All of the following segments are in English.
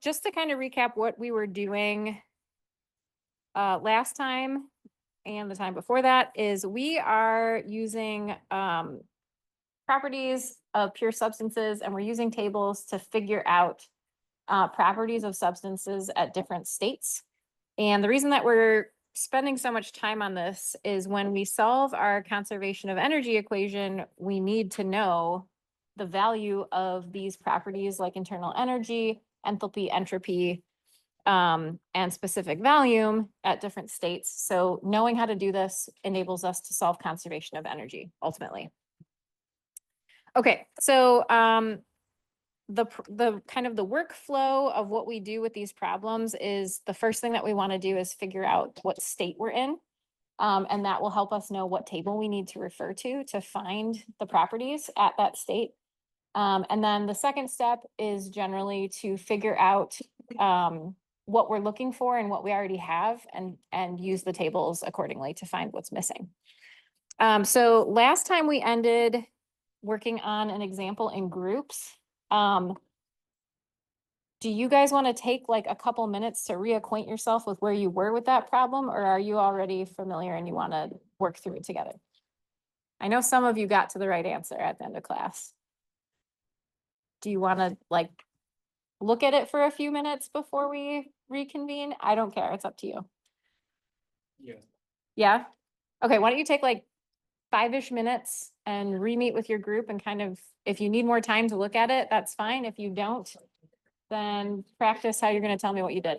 just to kind of recap what we were doing last time and the time before that is we are using properties of pure substances, and we're using tables to figure out properties of substances at different states. And the reason that we're spending so much time on this is when we solve our conservation of energy equation, we need to know the value of these properties like internal energy, enthalpy, entropy, and specific volume at different states. So knowing how to do this enables us to solve conservation of energy ultimately. Okay, so the kind of the workflow of what we do with these problems is the first thing that we want to do is figure out what state we're in. And that will help us know what table we need to refer to find the properties at that state. And then the second step is generally to figure out what we're looking for and what we already have and use the tables accordingly to find what's missing. So last time we ended working on an example in groups. Do you guys want to take like a couple minutes to reacquaint yourself with where you were with that problem, or are you already familiar and you want to work through it together? I know some of you got to the right answer at the end of class. Do you want to like look at it for a few minutes before we reconvene? I don't care. It's up to you. Yeah. Yeah? Okay, why don't you take like 5-ish minutes and re-meet with your group and kind of, if you need more time to look at it, that's fine. If you don't, then practice how you're going to tell me what you did.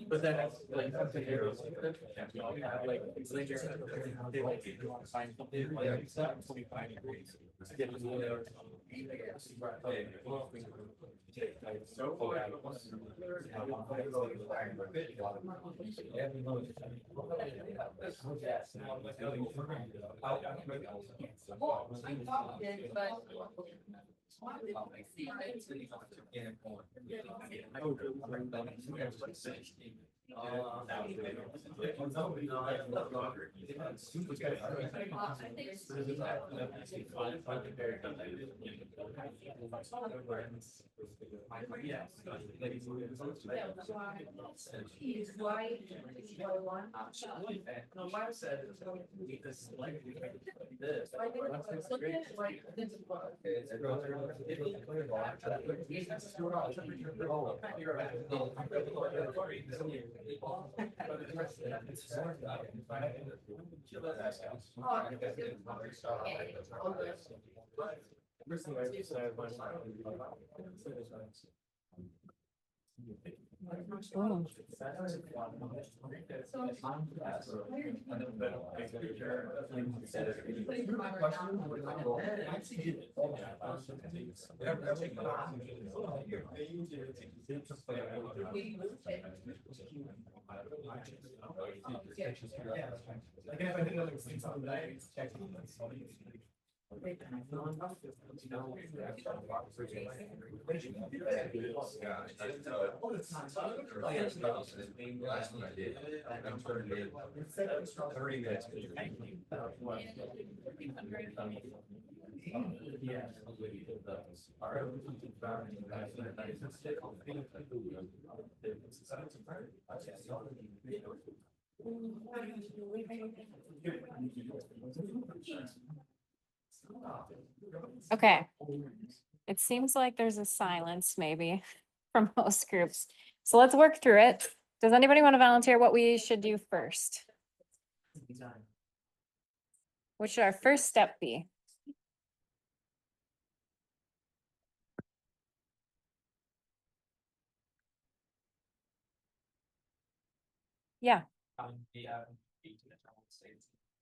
But then like Okay. It seems like there's a silence maybe from most groups. So let's work through it. Does anybody want to volunteer what we should do first? What should our first step be? Yeah.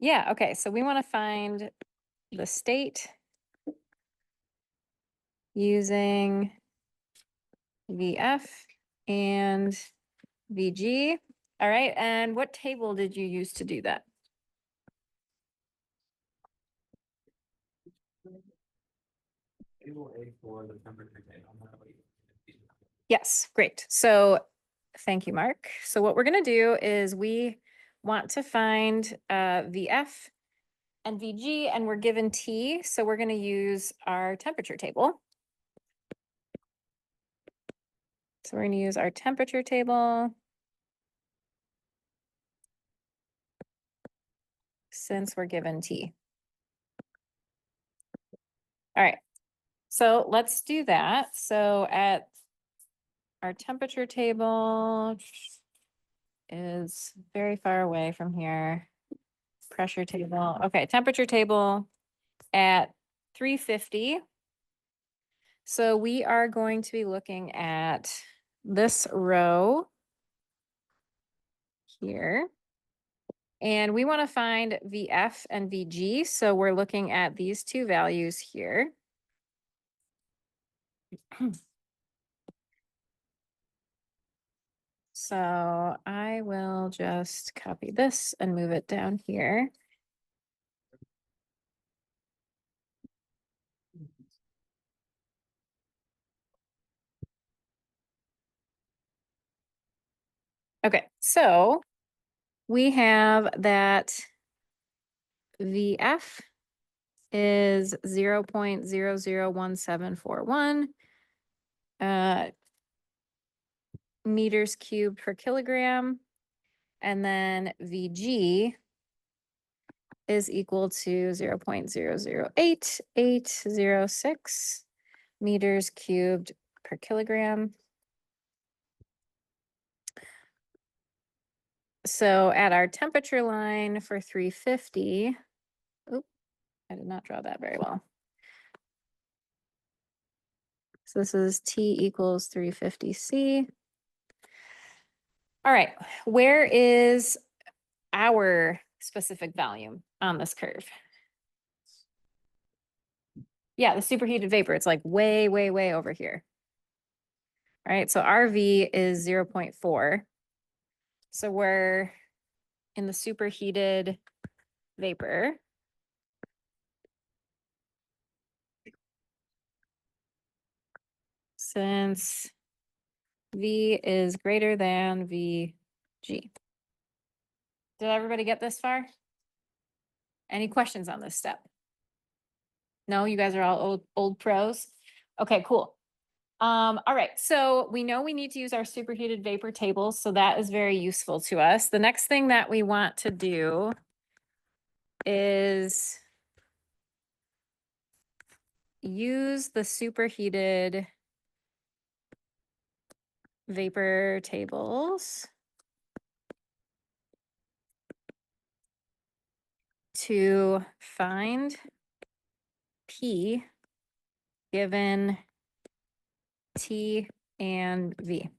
Yeah, okay, so we want to find the state using VF and VG. All right, and what table did you use to do that? Yes, great. So thank you, Mark. So what we're going to do is we want to find VF and VG, and we're given T. So we're going to use our temperature table. So we're going to use our temperature table. Since we're given T. All right, so let's do that. So at our temperature table is very far away from here. Pressure table. Okay, temperature table at 350. So we are going to be looking at this row here. And we want to find VF and VG. So we're looking at these two values here. So I will just copy this and move it down here. Okay, so we have that VF is 0.001741 meters cubed per kilogram. And then VG is equal to 0.008806 meters cubed per kilogram. So at our temperature line for 350, oop, I did not draw that very well. So this is T equals 350C. All right, where is our specific volume on this curve? Yeah, the superheated vapor, it's like way, way, way over here. All right, so RV is 0.4. So we're in the superheated vapor. Since V is greater than VG. Did everybody get this far? Any questions on this step? No, you guys are all old pros? Okay, cool. All right, so we know we need to use our superheated vapor table, so that is very useful to us. The next thing that we want to do is use the superheated vapor tables to find P given T and V.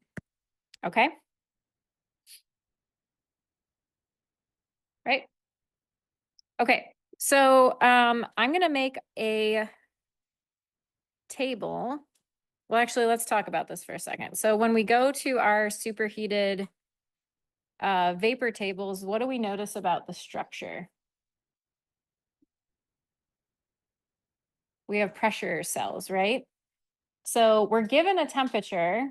Okay? Right? Okay, so I'm gonna make a table. Well, actually, let's talk about this for a second. So when we go to our superheated vapor tables, what do we notice about the structure? we have pressure cells, right? So we're given a temperature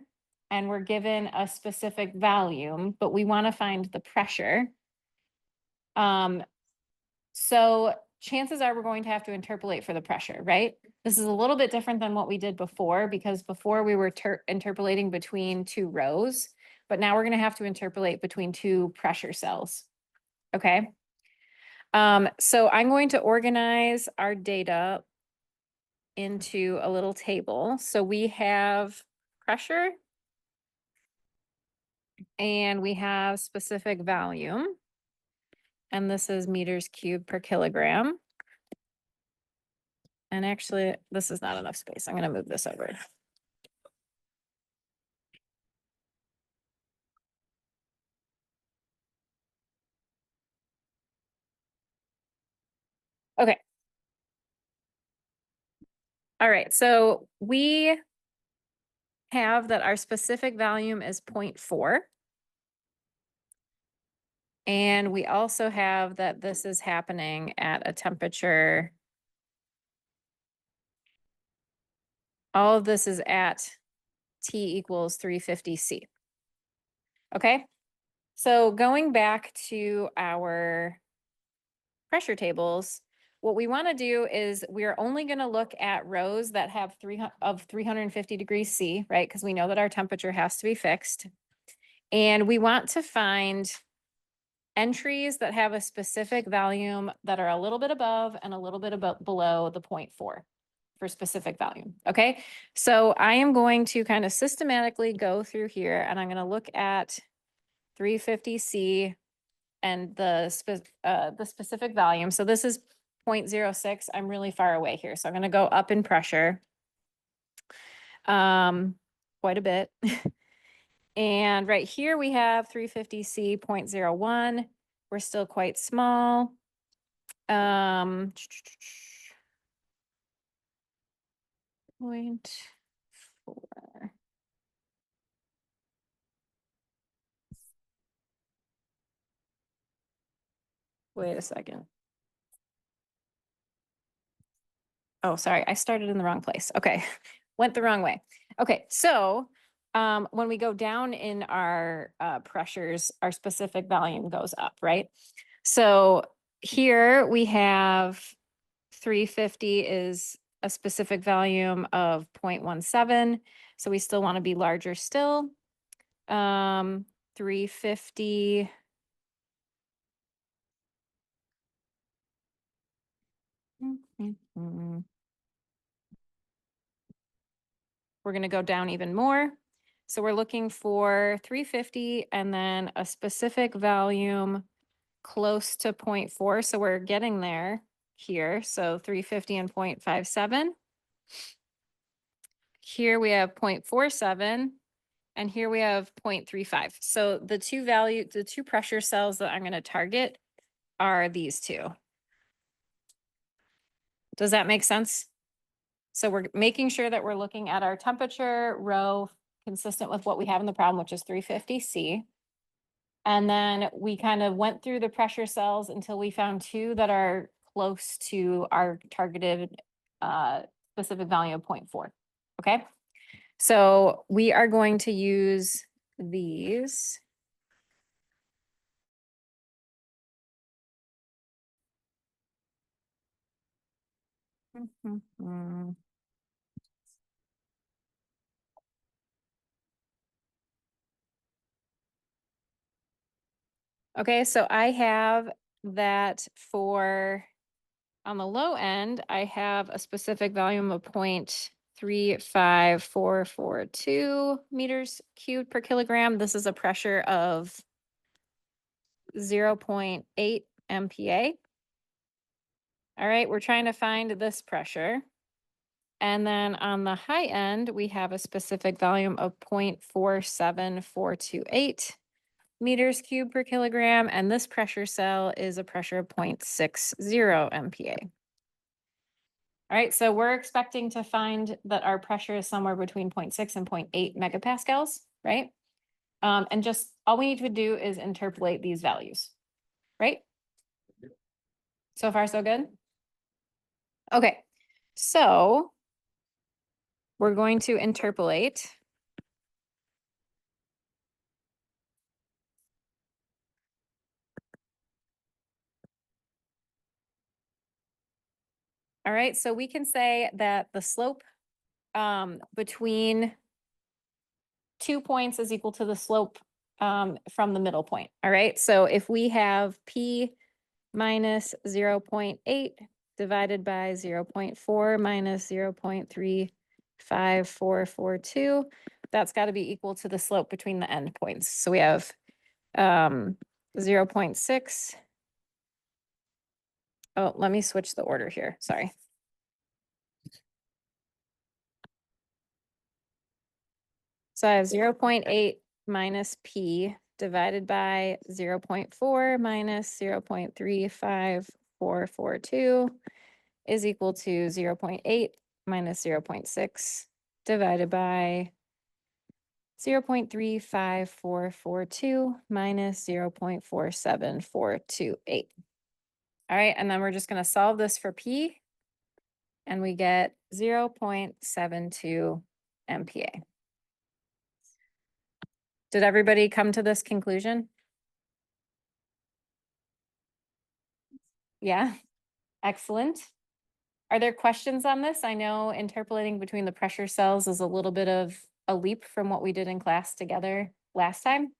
and we're given a specific volume, but we want to find the pressure. So chances are we're going to have to interpolate for the pressure, right? This is a little bit different than what we did before, because before we were interpolating between two rows, but now we're going to have to interpolate between two pressure cells. Okay. So I'm going to organize our data into a little table. So we have pressure and we have specific volume. And this is meters cubed per kilogram. And actually, this is not enough space. I'm going to move this over. Okay. All right. So we have that our specific volume is 0.4. And we also have that this is happening at a temperature. All of this is at T equals 350 C. Okay. So going back to our pressure tables, what we want to do is we're only going to look at rows that have 350 degrees C, right? Because we know that our temperature has to be fixed. And we want to find entries that have a specific volume that are a little bit above and a little bit below the 0.4 for specific volume. Okay. So I am going to kind of systematically go through here and I'm going to look at 350 C and the specific volume. So this is 0.06. I'm really far away here. So I'm going to go up in pressure quite a bit. And right here we have 350 C 0.01. We're still quite small. 0.4. Wait a second. Oh, sorry, I started in the wrong place. Okay, went the wrong way. Okay, so when we go down in our pressures, our specific volume goes up, right? So here we have 350 is a specific volume of 0.17. So we still want to be larger still. 350. We're going to go down even more. So we're looking for 350 and then a specific volume close to 0.4. So we're getting there here. So 350 and 0.57. Here we have 0.47 and here we have 0.35. So the two pressure cells that I'm going to target are these two. Does that make sense? So we're making sure that we're looking at our temperature row consistent with what we have in the problem, which is 350 C. And then we kind of went through the pressure cells until we found two that are close to our targeted specific value of 0.4. Okay. So we are going to use these. Okay, so I have that for, on the low end, I have a specific volume of 0.35442 meters cubed per kilogram. This is a pressure of 0.8 MPa. All right, we're trying to find this pressure. And then on the high end, we have a specific volume of 0.47428 meters cubed per kilogram. And this pressure cell is a pressure of 0.60 MPa. All right, so we're expecting to find that our pressure is somewhere between 0.6 and 0.8 megapascals, right? And just all we need to do is interpolate these values, right? So far, so good? Okay, So we're going to interpolate. All right, so we can say that the slope between 2 points is equal to the slope from the middle point. All right, so if we have P minus 0.8 divided by 0.4 minus 0.35442, that's got to be equal to the slope between the end points. So we have 0.6. Oh, let me switch the order here. Sorry. So I have 0.8 minus P divided by 0.4 minus 0.35442 is equal to 0.8 minus 0.6 divided by 0.35442 minus 0.47428. All right, and then we're just going to solve this for P, and we get 0.72 MPa. Did everybody come to this conclusion? Yeah, excellent. Are there questions on this? I know interpolating between the pressure cells is a little bit of a leap from what we did in class together last time.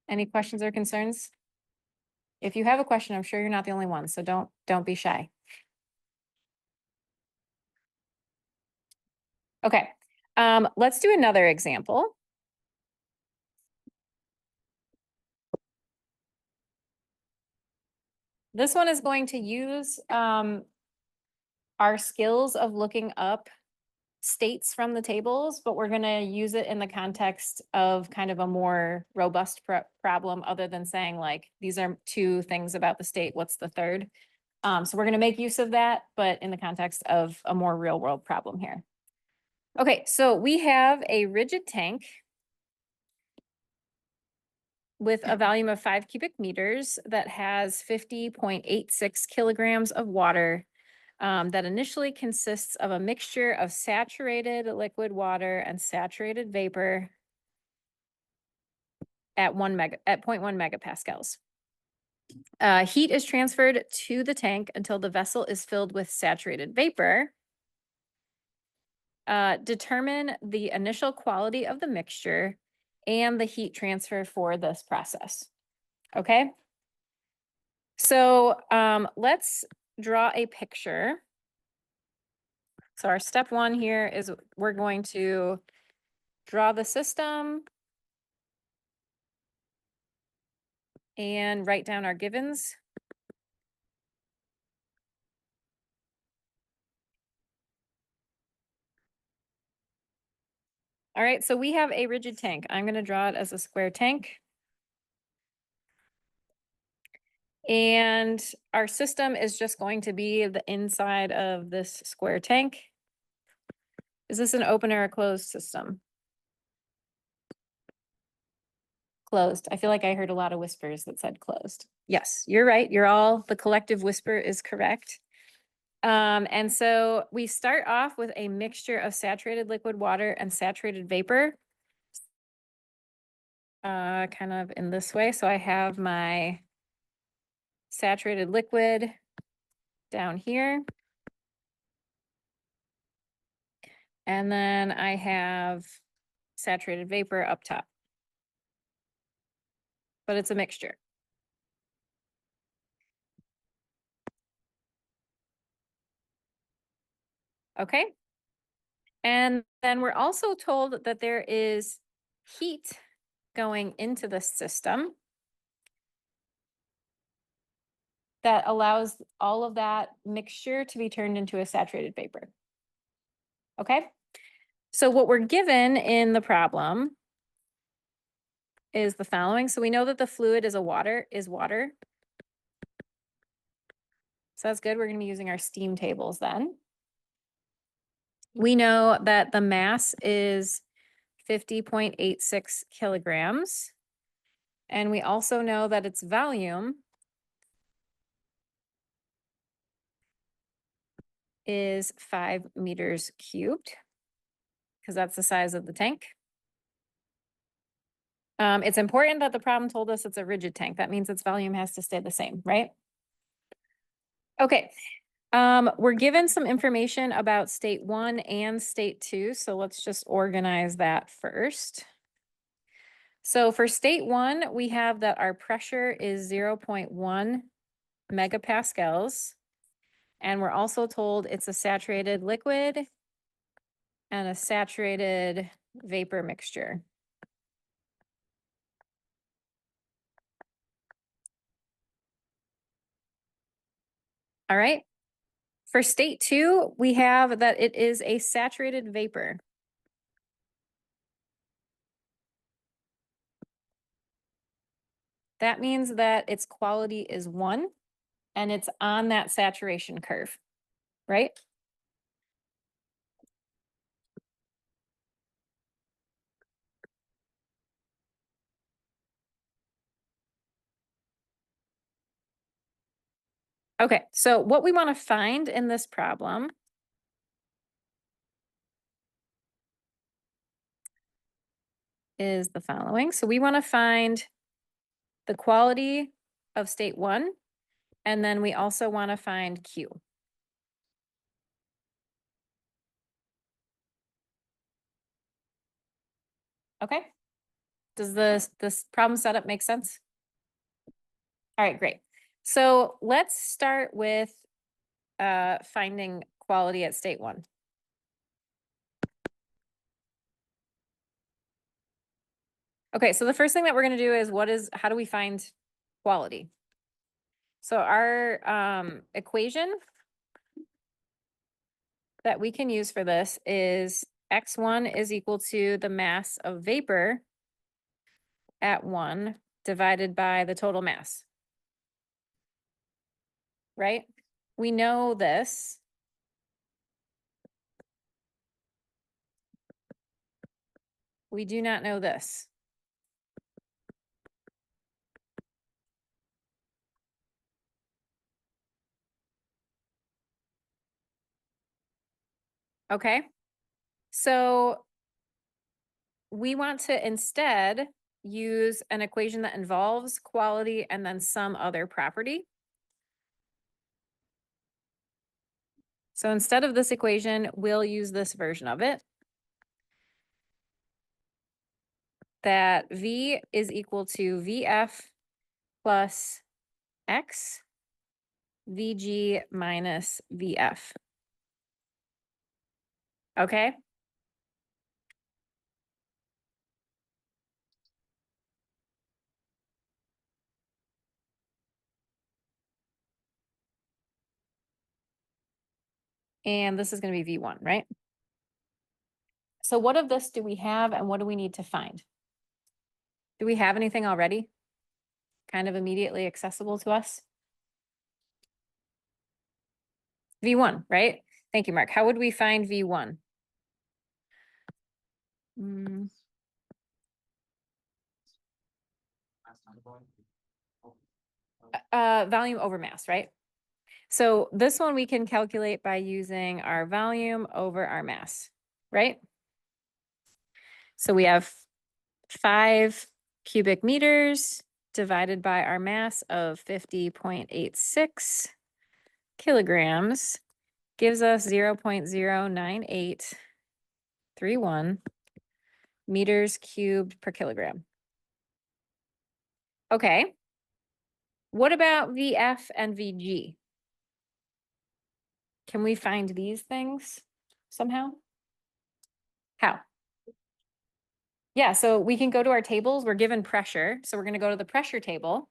Any questions or concerns? If you have a question, I'm sure you're not the only one, so don't be shy. Okay, let's do another example. This one is going to use our skills of looking up states from the tables, but we're going to use it in the context of kind of a more robust problem other than saying like, these are 2 things about the state, what's the third? So we're going to make use of that, but in the context of a more real world problem here. Okay, so we have a rigid tank with a volume of 5 cubic meters that has 50.86 kilograms of water that initially consists of a mixture of saturated liquid water and saturated vapor at 0.1 megapascals. Heat is transferred to the tank until the vessel is filled with saturated vapor. Determine the initial quality of the mixture and the heat transfer for this process. Okay. So let's draw a picture. So our step 1 here is we're going to draw the system and write down our givens. All right, so we have a rigid tank. I'm going to draw it as a square tank. And our system is just going to be the inside of this square tank. Is this an open or a closed system? Closed. I feel like I heard a lot of whispers that said closed. Yes, you're right. The collective whisper is correct. And so we start off with a mixture of saturated liquid water and saturated vapor. Kind of in this way. So I have my saturated liquid down here. And then I have saturated vapor up top. But it's a mixture. Okay. And then we're also told that there is heat going into the system that allows all of that mixture to be turned into a saturated vapor. Okay. So what we're given in the problem is the following. So we know that the fluid is water. So that's good. We're going to be using our steam tables then. We know that the mass is 50.86 kilograms. And we also know that its volume is 5 meters cubed, because that's the size of the tank. It's important that the problem told us it's a rigid tank. That means its volume has to stay the same, right? Okay. We're given some information about state 1 and state 2, so let's just organize that first. So for state 1, we have that our pressure is 0.1 megapascals, and we're also told it's a saturated liquid and a saturated vapor mixture. All right. For state 2, we have that it is a saturated vapor. That means that its quality is 1 and it's on that saturation curve, right? Okay, so what we want to find in this problem is the following. So we want to find the quality of state 1, and then we also want to find Q. Okay. Does this problem setup make sense? All right, great. So let's start with finding quality at state 1. Okay, so the first thing that we're going to do is how do we find quality? So our equation that we can use for this is x1 is equal to the mass of vapor at 1 divided by the total mass. Right? We know this. We do not know this. Okay. So we want to instead use an equation that involves quality and then some other property. So instead of this equation, we'll use this version of it. That V is equal to VF plus X VG minus VF. Okay. And this is going to be V1, right? So what of this do we have and what do we need to find? Do we have anything already kind of immediately accessible to us? V1, right? Thank you, Mark. How would we find V1? Volume over mass, right? So this one we can calculate by using our volume over our mass, right? So we have 5 cubic meters divided by our mass of 50.86 kilograms gives us 0.09831 meters cubed per kilogram. Okay. What about VF and VG? Can we find these things somehow? How? Yeah, so we can go to our tables. We're given pressure. So we're going to go to the pressure table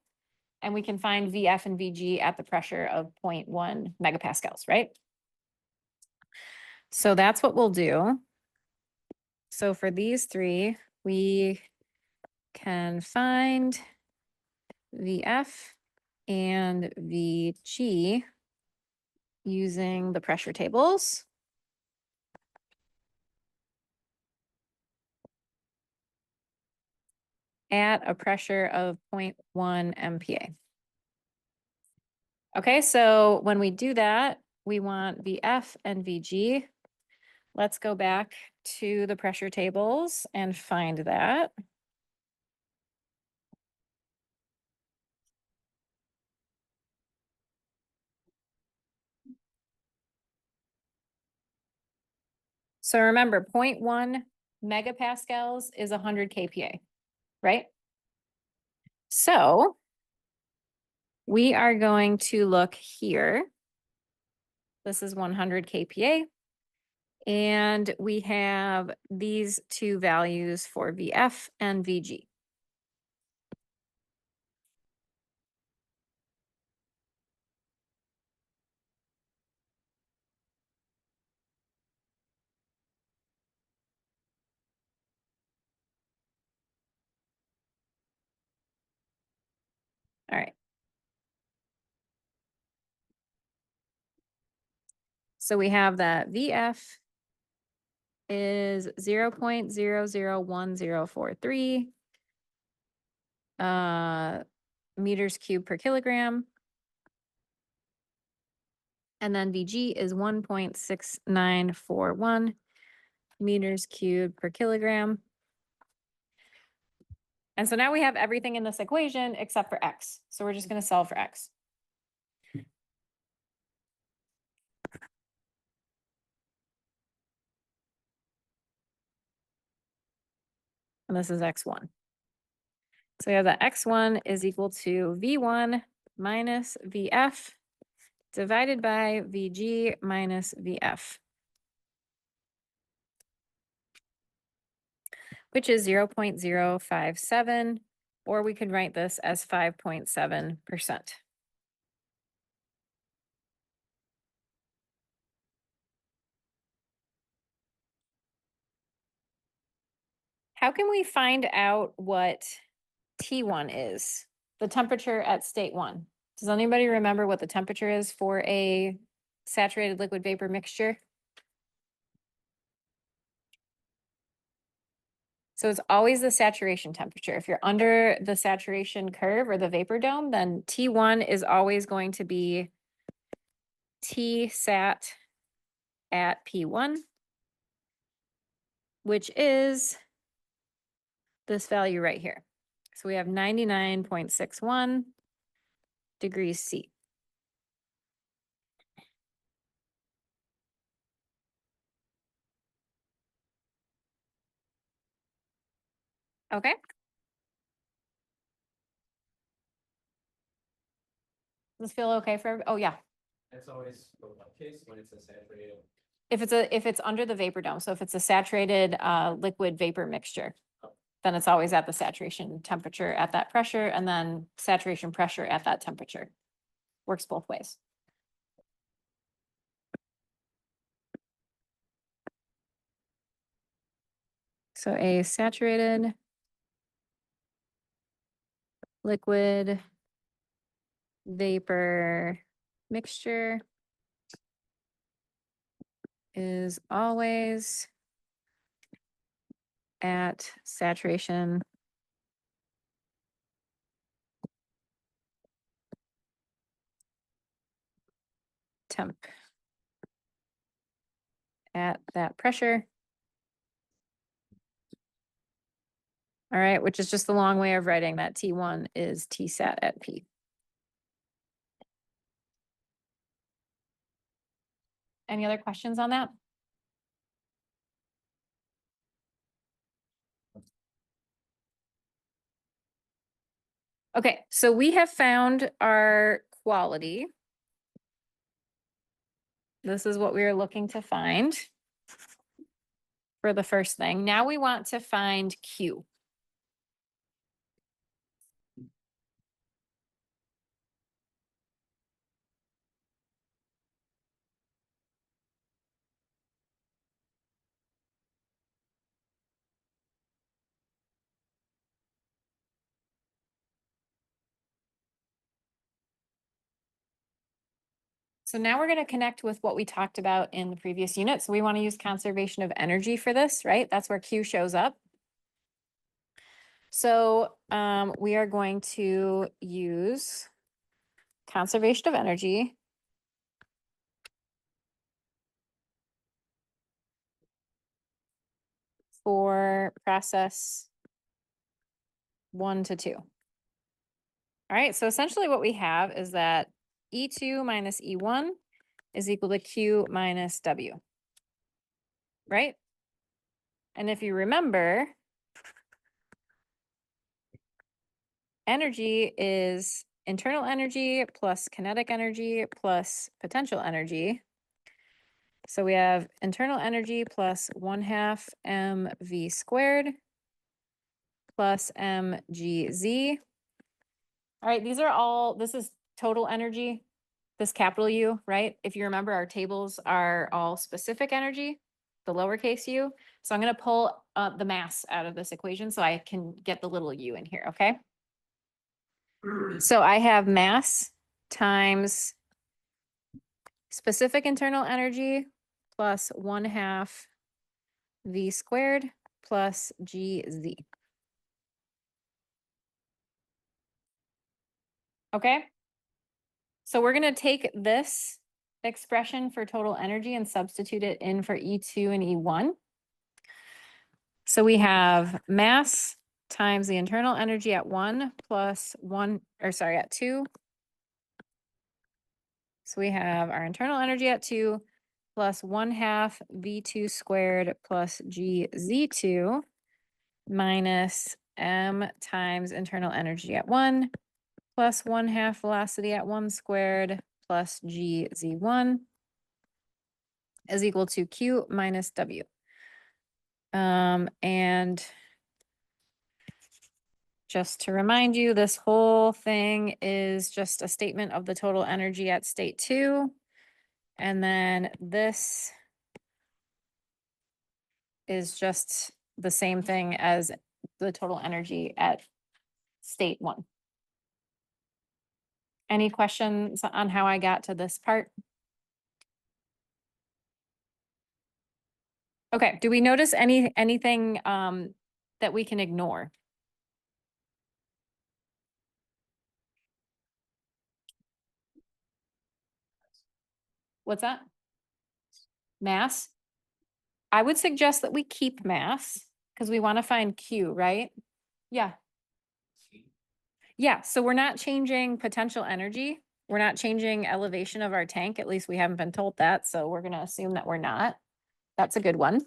and we can find VF and VG at the pressure of 0.1 megapascals, right? So that's what we'll do. So for these three, we can find VF and VG using the pressure tables. At a pressure of 0.1 MPa. Okay, so when we do that, we want VF and VG. Let's go back to the pressure tables and find that. So remember, 0.1 megapascals is 100 kPa, right? So we are going to look here. This is 100 kPa. And we have these two values for VF and VG. All right. So we have that VF is 0.001043 meters cubed per kilogram. And then VG is 1.6941 meters cubed per kilogram. And so now we have everything in this equation except for X. So we're just going to solve for X. And this is X1. So we have that X1 is equal to V1 minus VF divided by VG minus VF, which is 0.057, or we could write this as 5.7%. How can we find out what T1 is? The temperature at state 1. Does anybody remember what the temperature is for a saturated liquid vapor mixture? So it's always the saturation temperature. If you're under the saturation curve or the vapor dome, then T1 is always going to be T sat at P1, which is this value right here. So we have 99.61 degrees C. Okay. Does this feel okay for, oh yeah. That's always the case when it's a saturated. If it's under the vapor dome, so if it's a saturated liquid vapor mixture, then it's always at the saturation temperature at that pressure, and then saturation pressure at that temperature. Works both ways. So a saturated liquid vapor mixture is always at saturation temp at that pressure. All right, which is just the long way of writing that T1 is T sat at P. Any other questions on that? Okay, so we have found our quality. This is what we are looking to find for the first thing. Now we want to find Q. So now we're going to connect with what we talked about in the previous unit. So we want to use conservation of energy for this, right? That's where Q shows up. So we are going to use conservation of energy for process 1 to 2. All right, so essentially what we have is that E2 minus E1 is equal to Q minus W, right? And if you remember, energy is internal energy plus kinetic energy plus potential energy. So we have internal energy plus 1/2 mv squared plus mgz. All right, this is total energy, this capital U, right? If you remember, our tables are all specific energy, the lowercase u. So I'm going to pull the mass out of this equation so I can get the little u in here, okay? So I have mass times specific internal energy plus 1/2 v squared plus gz. Okay? So we're going to take this expression for total energy and substitute it in for E2 and E1. So we have mass times the internal energy at 1 plus 1, or sorry, at 2. So we have our internal energy at 2 plus 1/2 V2 squared plus GZ2 minus M times internal energy at 1 plus 1/2 velocity at 1 squared plus GZ1 is equal to Q minus W. And just to remind you, this whole thing is just a statement of the total energy at state 2. And then this is just the same thing as the total energy at state 1. Any questions on how I got to this part? Okay, do we notice anything that we can ignore? What's that? Mass? I would suggest that we keep mass because we want to find Q, right? Yeah. Yeah, so we're not changing potential energy. We're not changing elevation of our tank. At least we haven't been told that. So we're going to assume that we're not. That's a good one.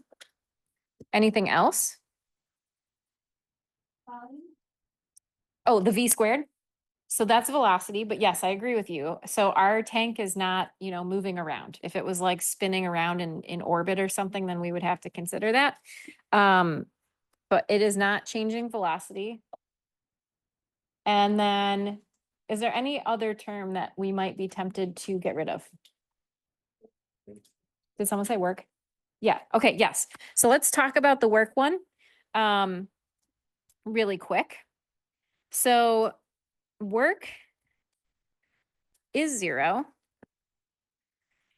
Anything else? Oh, the V squared. So that's velocity, but yes, I agree with you. So our tank is not, moving around. If it was like spinning around in orbit or something, then we would have to consider that. But it is not changing velocity. And then is there any other term that we might be tempted to get rid of? Did someone say work? Yeah. Okay. Yes. So let's talk about the work one really quick. So work is 0.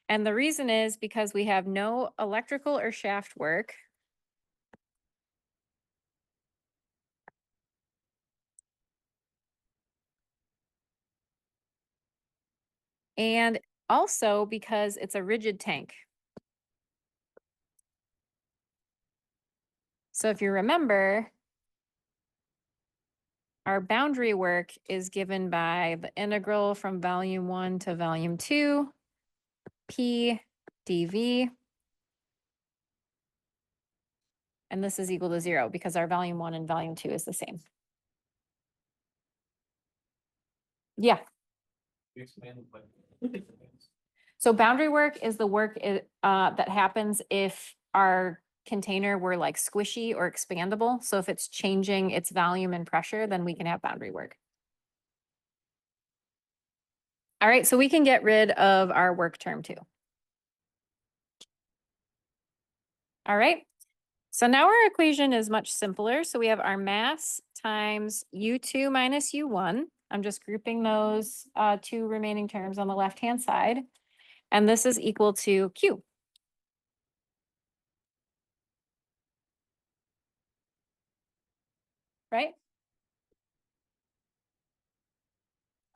And the reason is because we have no electrical or shaft work. And also because it's a rigid tank. So if you remember, our boundary work is given by the integral from volume 1 to volume 2, P dV. And this is equal to 0 because our volume 1 and volume 2 is the same. Yeah. Explain what. So boundary work is the work that happens if our container were like squishy or expandable. So if it's changing its volume and pressure, then we can have boundary work. All right, so we can get rid of our work term too. All right, so now our equation is much simpler. So we have our mass times U2 minus U1. I'm just grouping those 2 remaining terms on the left-hand side. And this is equal to Q. Right?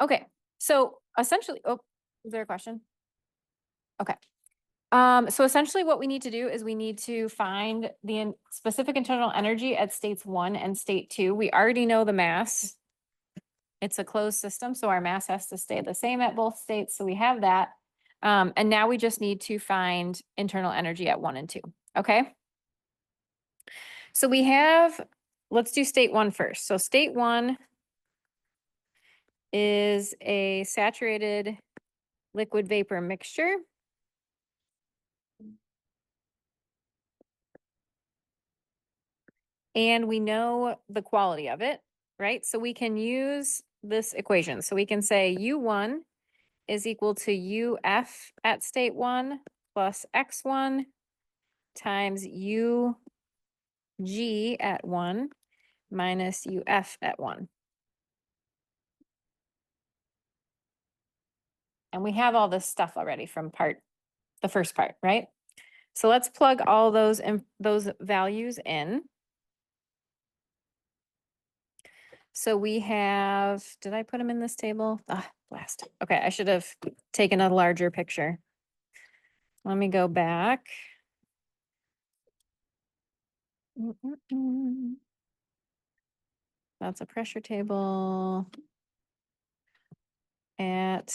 Okay, so essentially, oh, is there a question? Okay. So essentially what we need to do is we need to find the specific internal energy at states 1 and state 2. We already know the mass. It's a closed system, so our mass has to stay the same at both states. So we have that. And now we just need to find internal energy at 1 and 2. Okay. So we have, let's do state 1 first. So state 1 is a saturated liquid vapor mixture. And we know the quality of it, right? So we can use this equation. So we can say U1 is equal to UF at state 1 plus X1 times UG at 1 minus UF at 1. And we have all this stuff already from the first part, right? So let's plug all those values in. So we have, did I put them in this table? Ah, blast. Okay, I should have taken a larger picture. Let me go back. That's a pressure table at,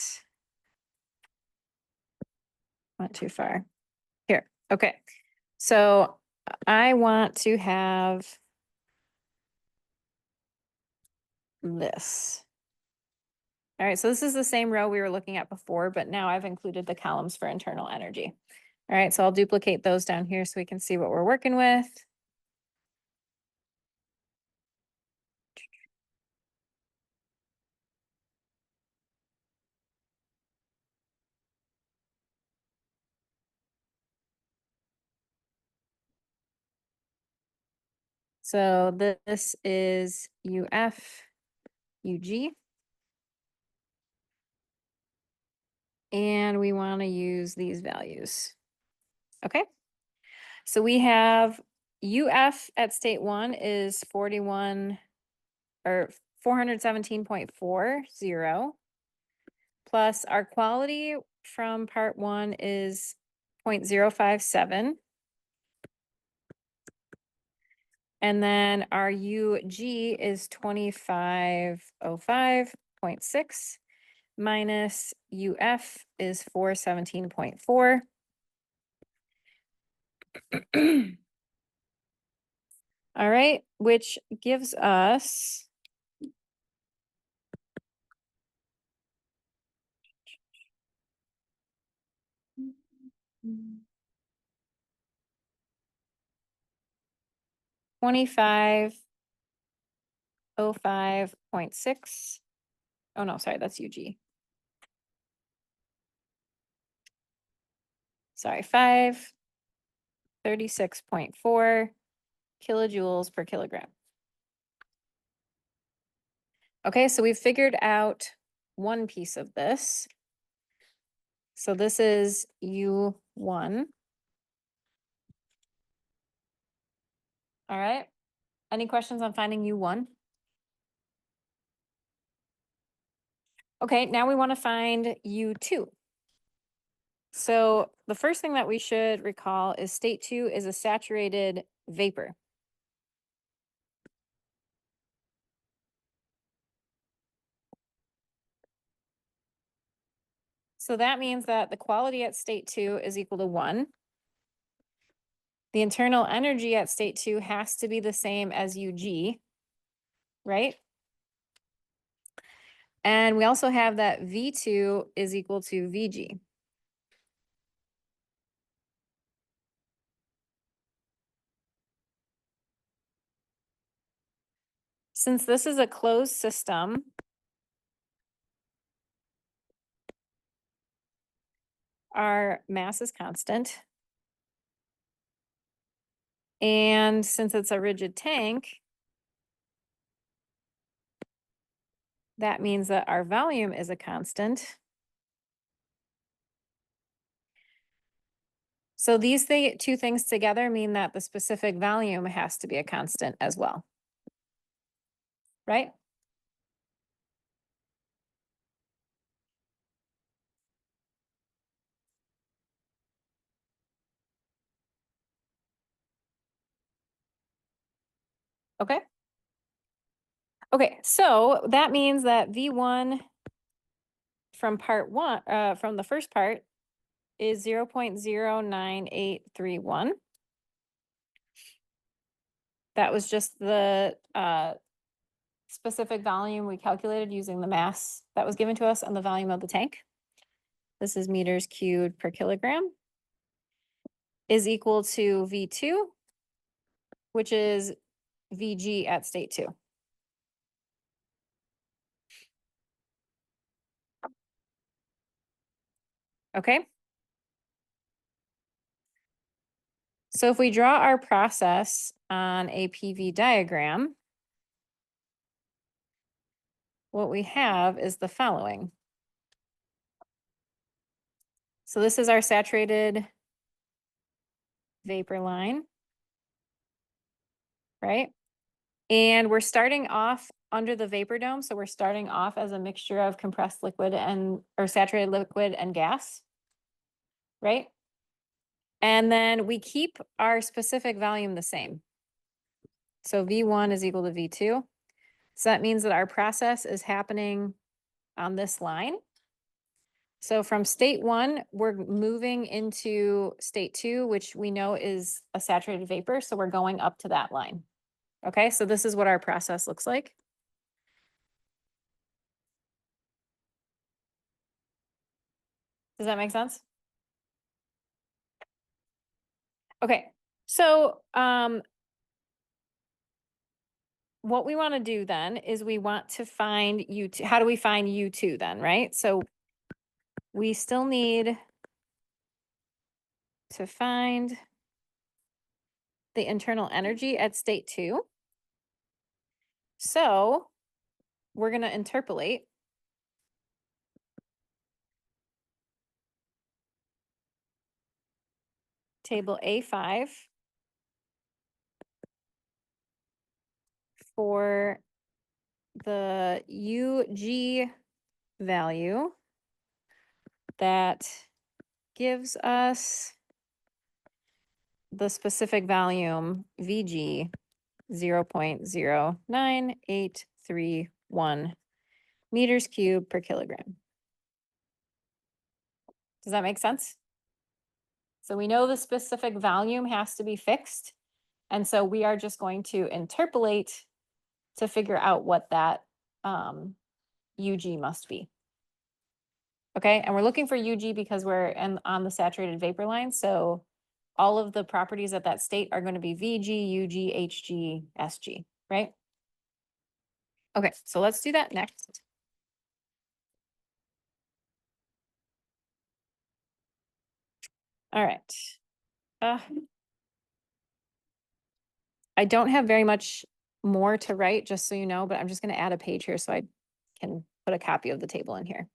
not too far. Here, okay. So I want to have this. All right, so this is the same row we were looking at before, but now I've included the columns for internal energy. All right, so I'll duplicate those down here so we can see what we're working with. So this is UF, UG. And we want to use these values. Okay. So we have UF at state 1 is 41 or 417.40 plus our quality from part 1 is 0.057. And then our UG is 2505.6 minus UF is 417.4. All right, which gives us 2505.6. Oh no, sorry, that's UG. Sorry, 536.4 kilojoules per kilogram. Okay, so we've figured out one piece of this. So this is U1. All right. Any questions on finding U1? Okay, now we want to find U2. So the first thing that we should recall is state 2 is a saturated vapor. So that means that the quality at state 2 is equal to 1. The internal energy at state 2 has to be the same as UG, right? And we also have that V2 is equal to VG. Since this is a closed system, our mass is constant. And since it's a rigid tank, that means that our volume is a constant. So these two things together mean that the specific volume has to be a constant as well, right? Okay. Okay, so that means that V1 from part one, from the first part is 0.09831. That was just the specific volume we calculated using the mass that was given to us on the volume of the tank. This is meters cubed per kilogram, is equal to V2, which is VG at state 2. Okay. So if we draw our process on a PV diagram, what we have is the following. So this is our saturated vapor line, right? And we're starting off under the vapor dome. So we're starting off as a mixture of compressed liquid or saturated liquid and gas, right? And then we keep our specific volume the same. So V1 is equal to V2. So that means that our process is happening on this line. So from state 1, we're moving into state 2, which we know is a saturated vapor. So we're going up to that line. Okay, so this is what our process looks like. Does that make sense? Okay, so what we want to do then is we want to find U2. How do we find U2 then, right? So we still need to find the internal energy at state 2. So we're going to interpolate table A5 for the UG value that gives us the specific volume VG 0.09831 meters cubed per kilogram. Does that make sense? So we know the specific volume has to be fixed. And so we are just going to interpolate to figure out what that UG must be. Okay, and we're looking for UG because we're on the saturated vapor line. So all of the properties at that state are going to be VG, UG, HG, SG, right? Okay, so let's do that next. All right. I don't have very much more to write, just so you know, but I'm just going to add a page here so I can put a copy of the table in here.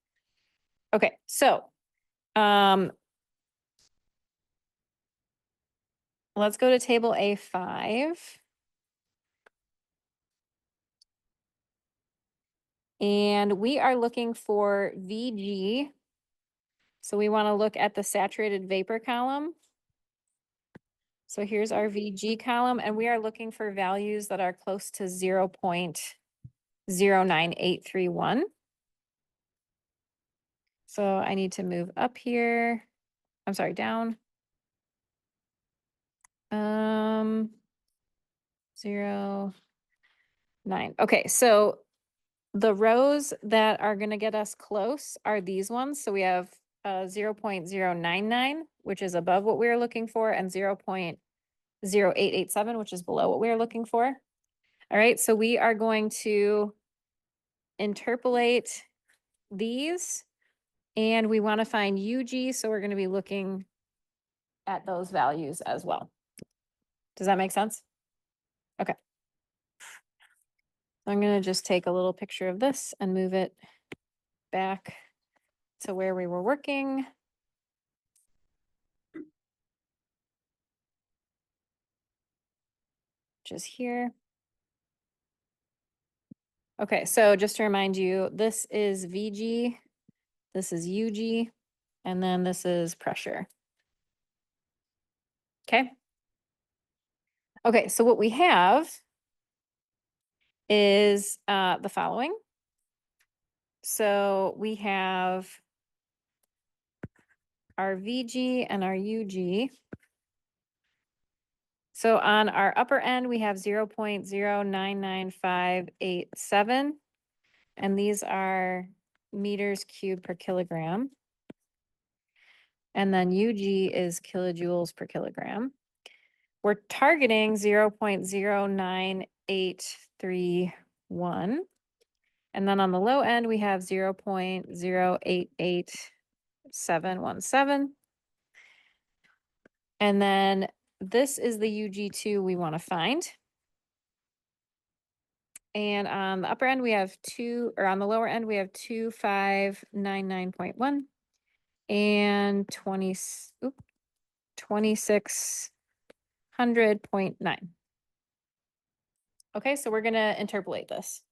Okay, so let's go to table A5. And we are looking for VG. So we want to look at the saturated vapor column. So here's our VG column, and we are looking for values that are close to 0.09831. So I need to move up here. I'm sorry, down. 0.9. Okay, so the rows that are going to get us close are these ones. So we have 0.099, which is above what we are looking for, and 0.0887, which is below what we are looking for. All right, so we are going to interpolate these, and we want to find UG, so we're going to be looking at those values as well. Does that make sense? Okay. I'm going to just take a little picture of this and move it back to where we were working. Just here. Okay, so just to remind you, this is VG, this is UG, and then this is pressure. Okay. Okay, so what we have is the following. So we have our VG and our UG. So on our upper end, we have 0.099587, and these are meters cubed per kilogram. And then UG is kilojoules per kilogram. We're targeting 0.09831. And then on the low end, we have 0.088717. And then this is the UG2 we want to find. And on the upper end, we have on the lower end, we have 2599.1 and 2600.9. Okay, so we're going to interpolate this.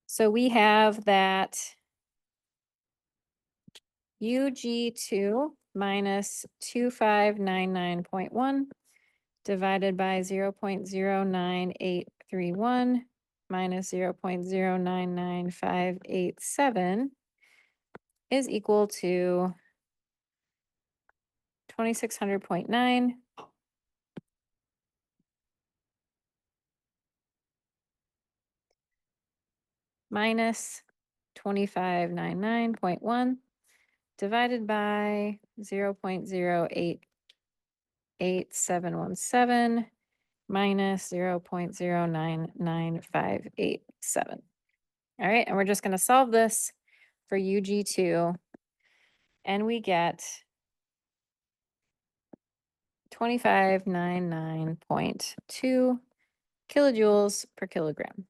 So we have that UG2 minus 2599.1 divided by 0.09831 minus 0.099587 is equal to 2600.9 minus 2599.1 divided by 0.088717 minus 0.099587. All right, and we're just going to solve this for UG2, and we get 2599.2 kilojoules per kilogram.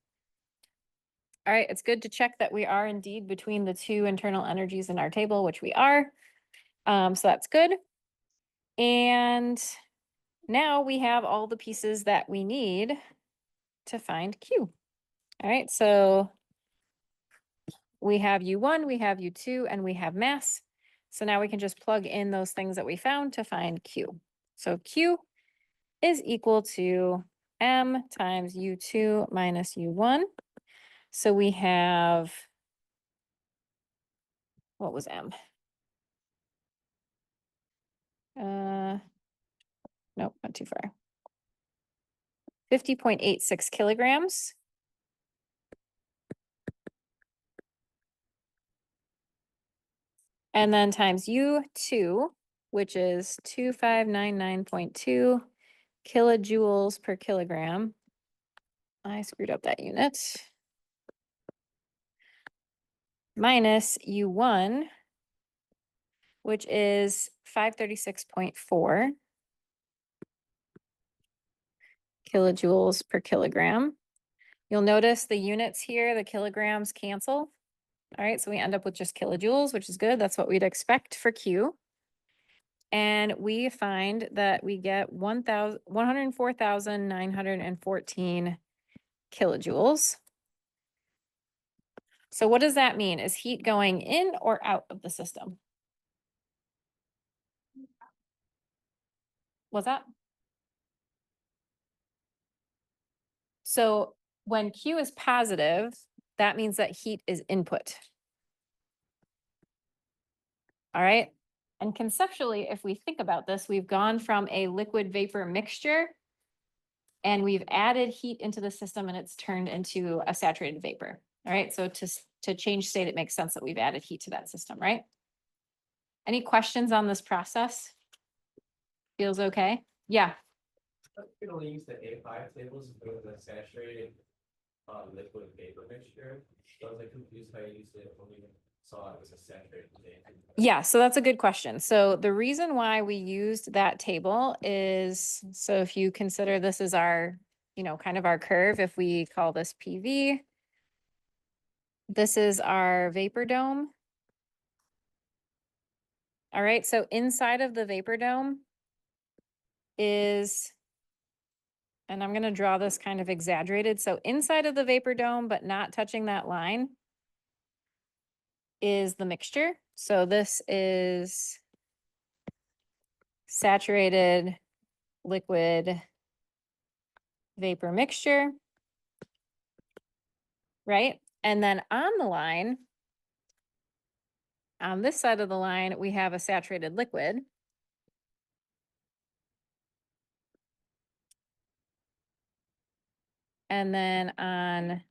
All right, it's good to check that we are indeed between the two internal energies in our table, which we are. So that's good. And now we have all the pieces that we need to find Q. All right, so we have U1, we have U2, and we have mass. So now we can just plug in those things that we found to find Q. So Q is equal to M times U2 minus U1. So we have, what was M? Nope, not too far. 50.86 kilograms. And then times U2, which is 2599.2 kilojoules per kilogram. I screwed up that unit. Minus U1, which is 536.4 kilojoules per kilogram. You'll notice the units here, the kilograms cancel. All right, so we end up with just kilojoules, which is good. That's what we'd expect for Q. And we find that we get 104,914 kilojoules. So what does that mean? Is heat going in or out of the system? What's that? So when Q is positive, that means that heat is input. All right. And conceptually, if we think about this, we've gone from a liquid vapor mixture and we've added heat into the system and it's turned into a saturated vapor. All right. So to change state, it makes sense that we've added heat to that system, right? Any questions on this process? Feels okay? Yeah. You can only use the A5 tables for the saturated liquid vapor mixture. So I was like confused how you used it when we saw it was a saturated vapor. Yeah, so that's a good question. So the reason why we used that table is, so if you consider this as our, kind of our curve, if we call this PV, this is our vapor dome. All right, so inside of the vapor dome is, and I'm going to draw this kind of exaggerated. So inside of the vapor dome, but not touching that line, is the mixture. So this is saturated liquid vapor mixture, right? And then on the line, on this side of the line, we have a saturated liquid. And then on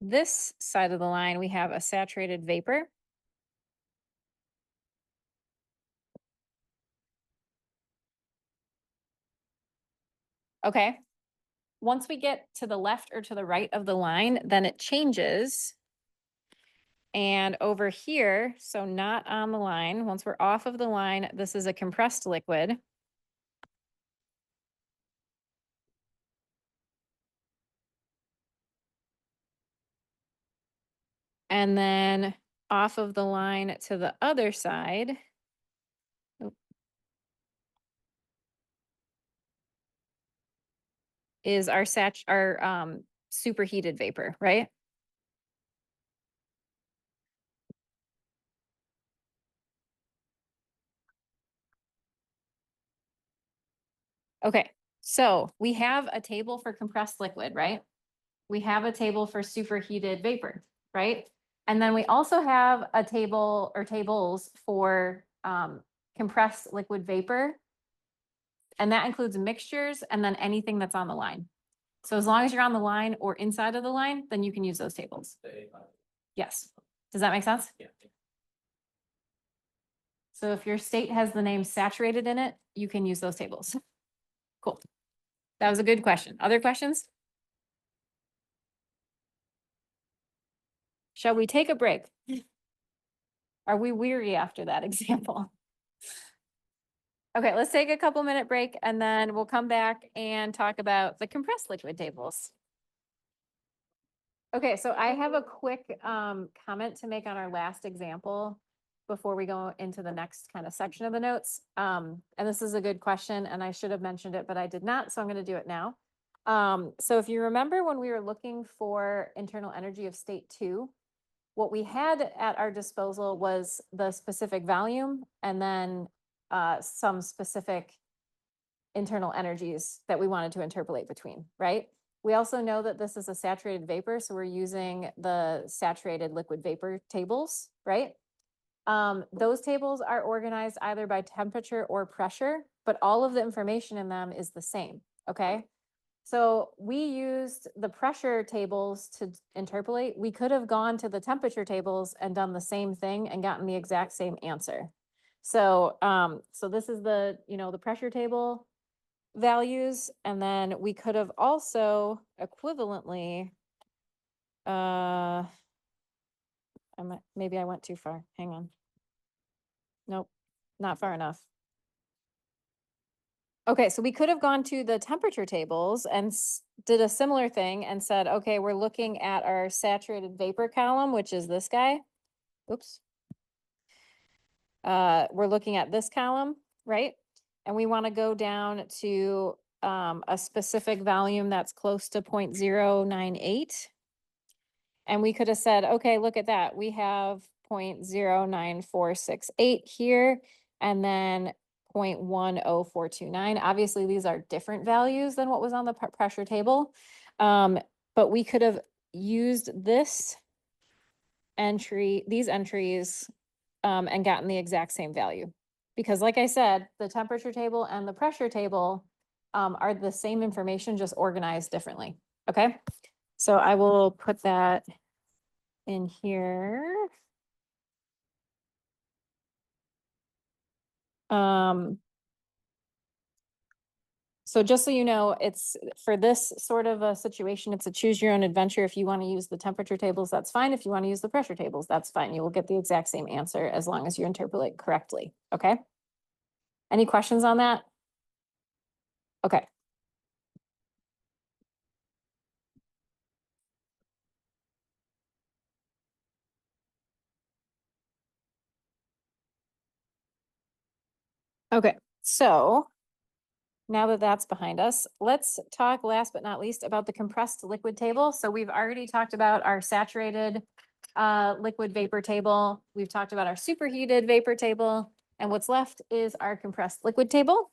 this side of the line, we have a saturated vapor. Okay. Once we get to the left or to the right of the line, then it changes. And over here, so not on the line, once we're off of the line, this is a compressed liquid. And then off of the line to the other side. Is our superheated vapor, right? Okay, so we have a table for compressed liquid, right? We have a table for superheated vapor, right? And then we also have a table or tables for compressed liquid vapor. And that includes mixtures and then anything that's on the line. So as long as you're on the line or inside of the line, then you can use those tables. The A5. Yes. Does that make sense? Yeah. So if your state has the name saturated in it, you can use those tables. Cool. That was a good question. Other questions? Shall we take a break? Are we weary after that example? Okay, let's take a couple minute break and then we'll come back and talk about the compressed liquid tables. Okay, so I have a quick comment to make on our last example before we go into the next kind of section of the notes. And this is a good question and I should have mentioned it, but I did not, so I'm going to do it now. So if you remember when we were looking for internal energy of state 2, what we had at our disposal was the specific volume and then some specific internal energies that we wanted to interpolate between, right? We also know that this is a saturated vapor, so we're using the saturated liquid vapor tables, right? Those tables are organized either by temperature or pressure, but all of the information in them is the same, okay? So we used the pressure tables to interpolate. We could have gone to the temperature tables and done the same thing and gotten the exact same answer. So, so this is the, the pressure table values, and then we could have also equivalently, maybe I went too far. Hang on. Nope, not far enough. Okay, so we could have gone to the temperature tables and did a similar thing and said, okay, we're looking at our saturated vapor column, which is this guy. Oops. We're looking at this column, right? And we want to go down to a specific volume that's close to 0.098. And we could have said, okay, look at that. We have 0.09468 here, and then 0.10429. Obviously, these are different values than what was on the pressure table. But we could have used these entries, and gotten the exact same value. Because like I said, the temperature table and the pressure table are the same information, just organized differently. Okay, so I will put that in here. So just so you know, it's for this sort of a situation, it's a choose your own adventure. If you want to use the temperature tables, that's fine. If you want to use the pressure tables, that's fine. You will get the exact same answer as long as you interpolate correctly. Okay. Any questions on that? Okay. Okay, so now that that's behind us, let's talk last but not least about the compressed liquid table. So we've already talked about our saturated liquid vapor table. We've talked about our superheated vapor table. And what's left is our compressed liquid table.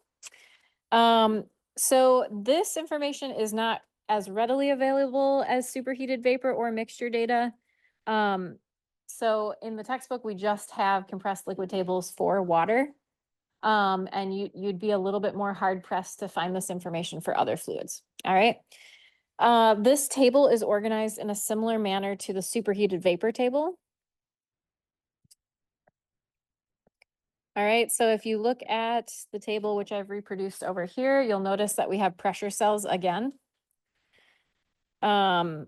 So this information is not as readily available as superheated vapor or mixture data. So in the textbook, we just have compressed liquid tables for water. And you'd be a little bit more hard pressed to find this information for other fluids. All right. This table is organized in a similar manner to the superheated vapor table. All right, so if you look at the table, which I've reproduced over here, you'll notice that we have pressure cells again. So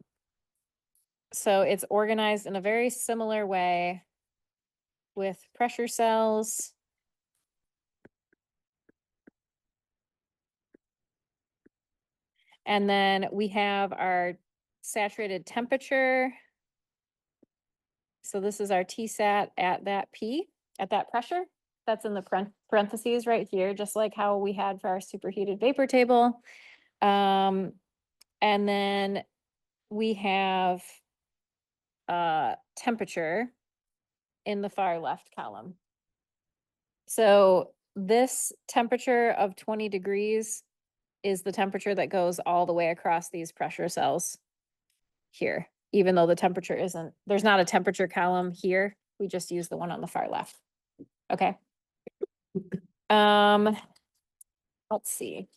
it's organized in a very similar way with pressure cells. And then we have our saturated temperature. So this is our Tsat at that P, at that pressure. That's in the parentheses right here, just like how we had for our superheated vapor table. And then we have temperature in the far left column. So this temperature of 20 degrees is the temperature that goes all the way across these pressure cells here, even though the temperature isn't, there's not a temperature column here. We just use the one on the far left. Okay. Let's see.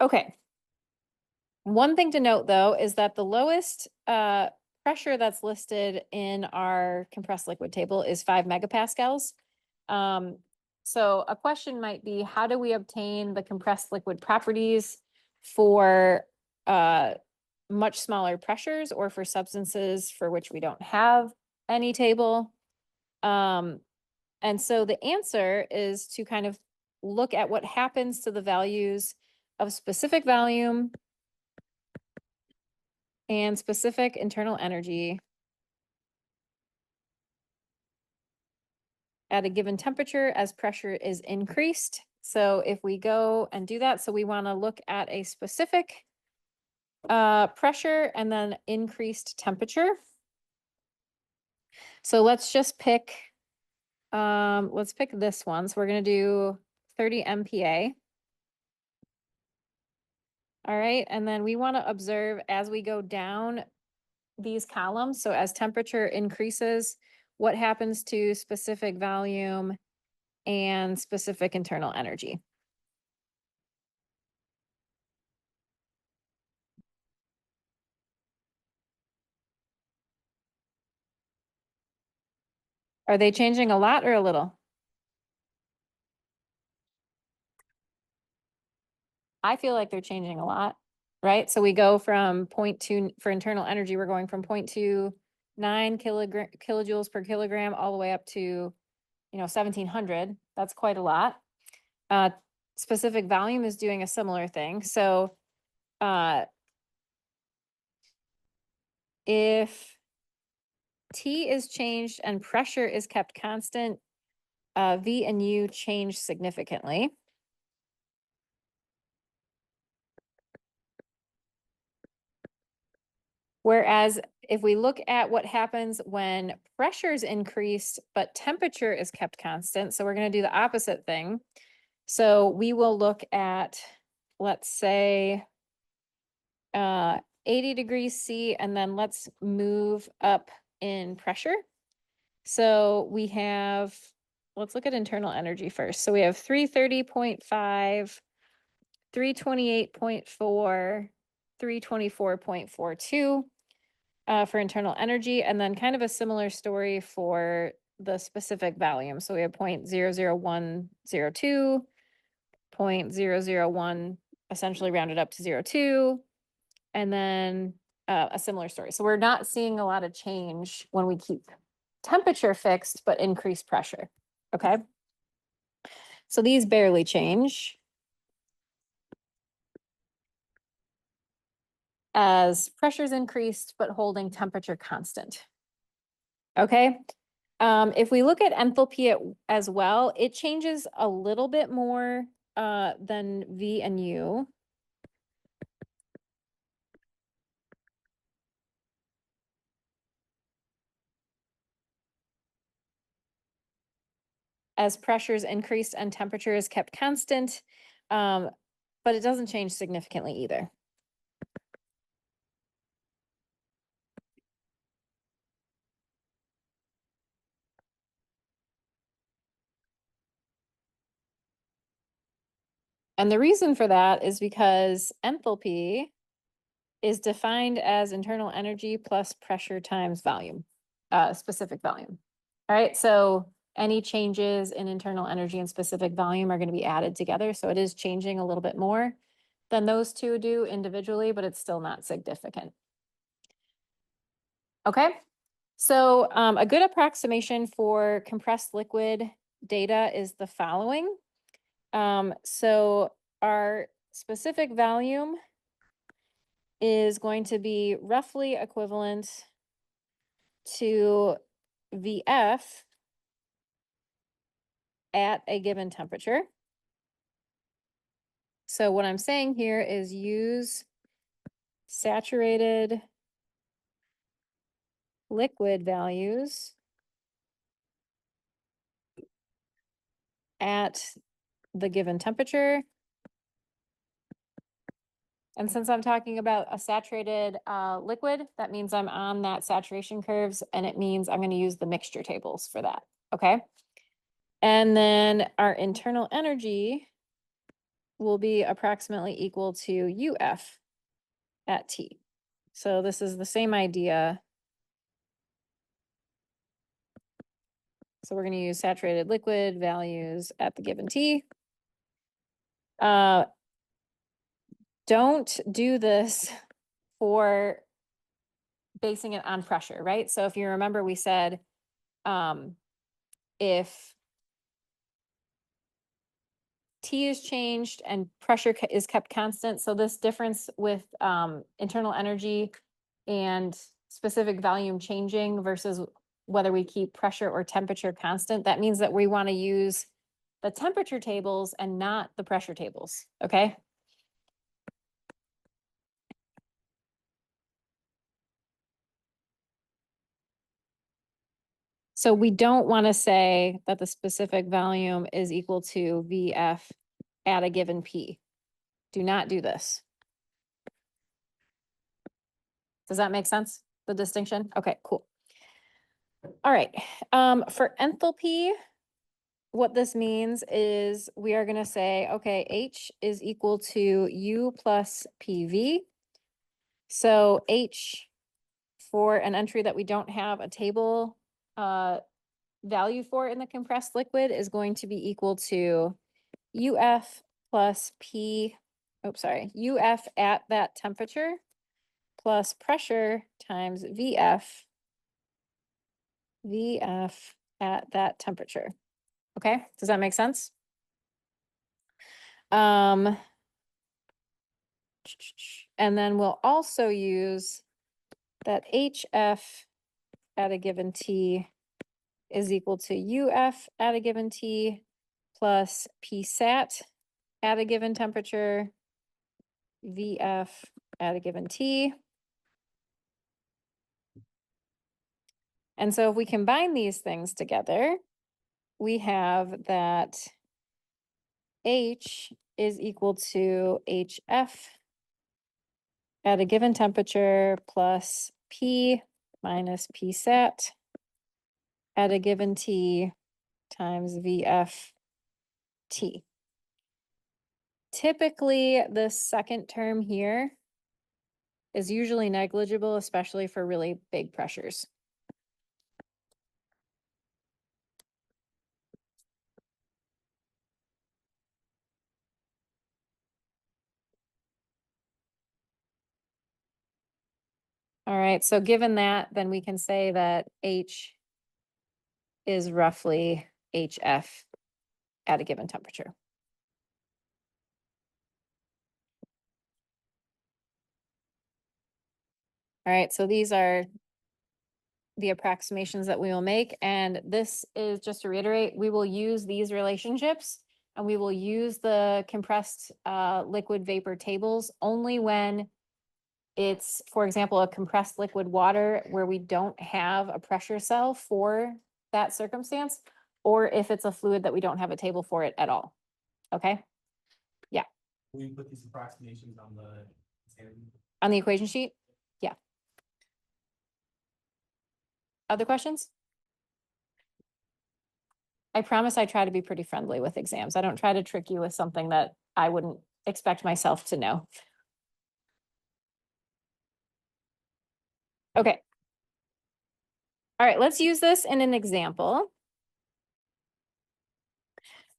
Okay. One thing to note though is that the lowest pressure that's listed in our compressed liquid table is 5 megapascals. So a question might be, how do we obtain the compressed liquid properties for much smaller pressures or for substances for which we don't have any table? And so the answer is to kind of look at what happens to the values of specific volume and specific internal energy at a given temperature as pressure is increased. So if we go and do that, so we want to look at a specific pressure and then increased temperature. So let's just pick, let's pick this one. So we're going to do 30 MPa. All right, and then we want to observe as we go down these columns. So as temperature increases, what happens to specific volume and specific internal energy? Are they changing a lot or a little? I feel like they're changing a lot, right? So we go from 0.2 for internal energy, we're going from 0.29 kilojoules per kilogram all the way up to, 1700. That's quite a lot. Specific volume is doing a similar thing. So if T is changed and pressure is kept constant, V and U change significantly. Whereas if we look at what happens when pressure is increased, but temperature is kept constant, so we're going to do the opposite thing. So we will look at, let's say, 80 degrees C, and then let's move up in pressure. So we have, let's look at internal energy first. So we have 330.5, 328.4, 324.42 for internal energy, and then kind of a similar story for the specific volume. So we have 0.00102, 0.001 essentially rounded up to 0.2, and then a similar story. So we're not seeing a lot of change when we keep temperature fixed, but increase pressure. Okay. So these barely change as pressure's increased, but holding temperature constant. Okay. If we look at enthalpy as well, it changes a little bit more than V and U. as pressures increased and temperature is kept constant, but it doesn't change significantly either. And the reason for that is because enthalpy is defined as internal energy plus pressure times volume, specific volume. All right, so any changes in internal energy and specific volume are going to be added together. So it is changing a little bit more than those two do individually, but it's still not significant. Okay, so a good approximation for compressed liquid data is the following. So our specific volume is going to be roughly equivalent to VF at a given temperature. So what I'm saying here is use saturated liquid values at the given temperature. And since I'm talking about a saturated liquid, that means I'm on that saturation curves, and it means I'm going to use the mixture tables for that. Okay. And then our internal energy will be approximately equal to UF at T. So this is the same idea. So we're going to use saturated liquid values at the given T. Don't do this for basing it on pressure, right? So if you remember, we said if T is changed and pressure is kept constant, so this difference with internal energy and specific volume changing versus whether we keep pressure or temperature constant, that means that we want to use the temperature tables and not the pressure tables, okay? So we don't want to say that the specific volume is equal to VF at a given P. Do not do this. Does that make sense? The distinction? Okay, cool. All right. For enthalpy, what this means is we are going to say, okay, H is equal to U plus PV. So H, for an entry that we don't have a table value for in the compressed liquid, is going to be equal to UF plus P, UF at that temperature plus pressure times VF at that temperature. Okay, does that make sense? And then we'll also use that HF at a given T is equal to UF at a given T plus PSAT at a given temperature, VF at a given T. And so if we combine these things together, we have that H is equal to HF at a given temperature plus P minus PSAT at a given T times VF T. Typically, the second term here is usually negligible, especially for really big pressures. All right, so given that, then we can say that H is roughly HF at a given temperature. All right, so these are the approximations that we will make. And this is, just to reiterate, we will use these relationships and we will use the compressed liquid vapor tables only when it's, for example, a compressed liquid water where we don't have a pressure cell for that circumstance. or if it's a fluid that we don't have a table for it at all. Okay, Will you put these approximations on the exam? on the equation sheet? Yeah. Other questions? I promise I try to be pretty friendly with exams. I don't try to trick you with something that I wouldn't expect myself to know. Okay. All right, let's use this in an example.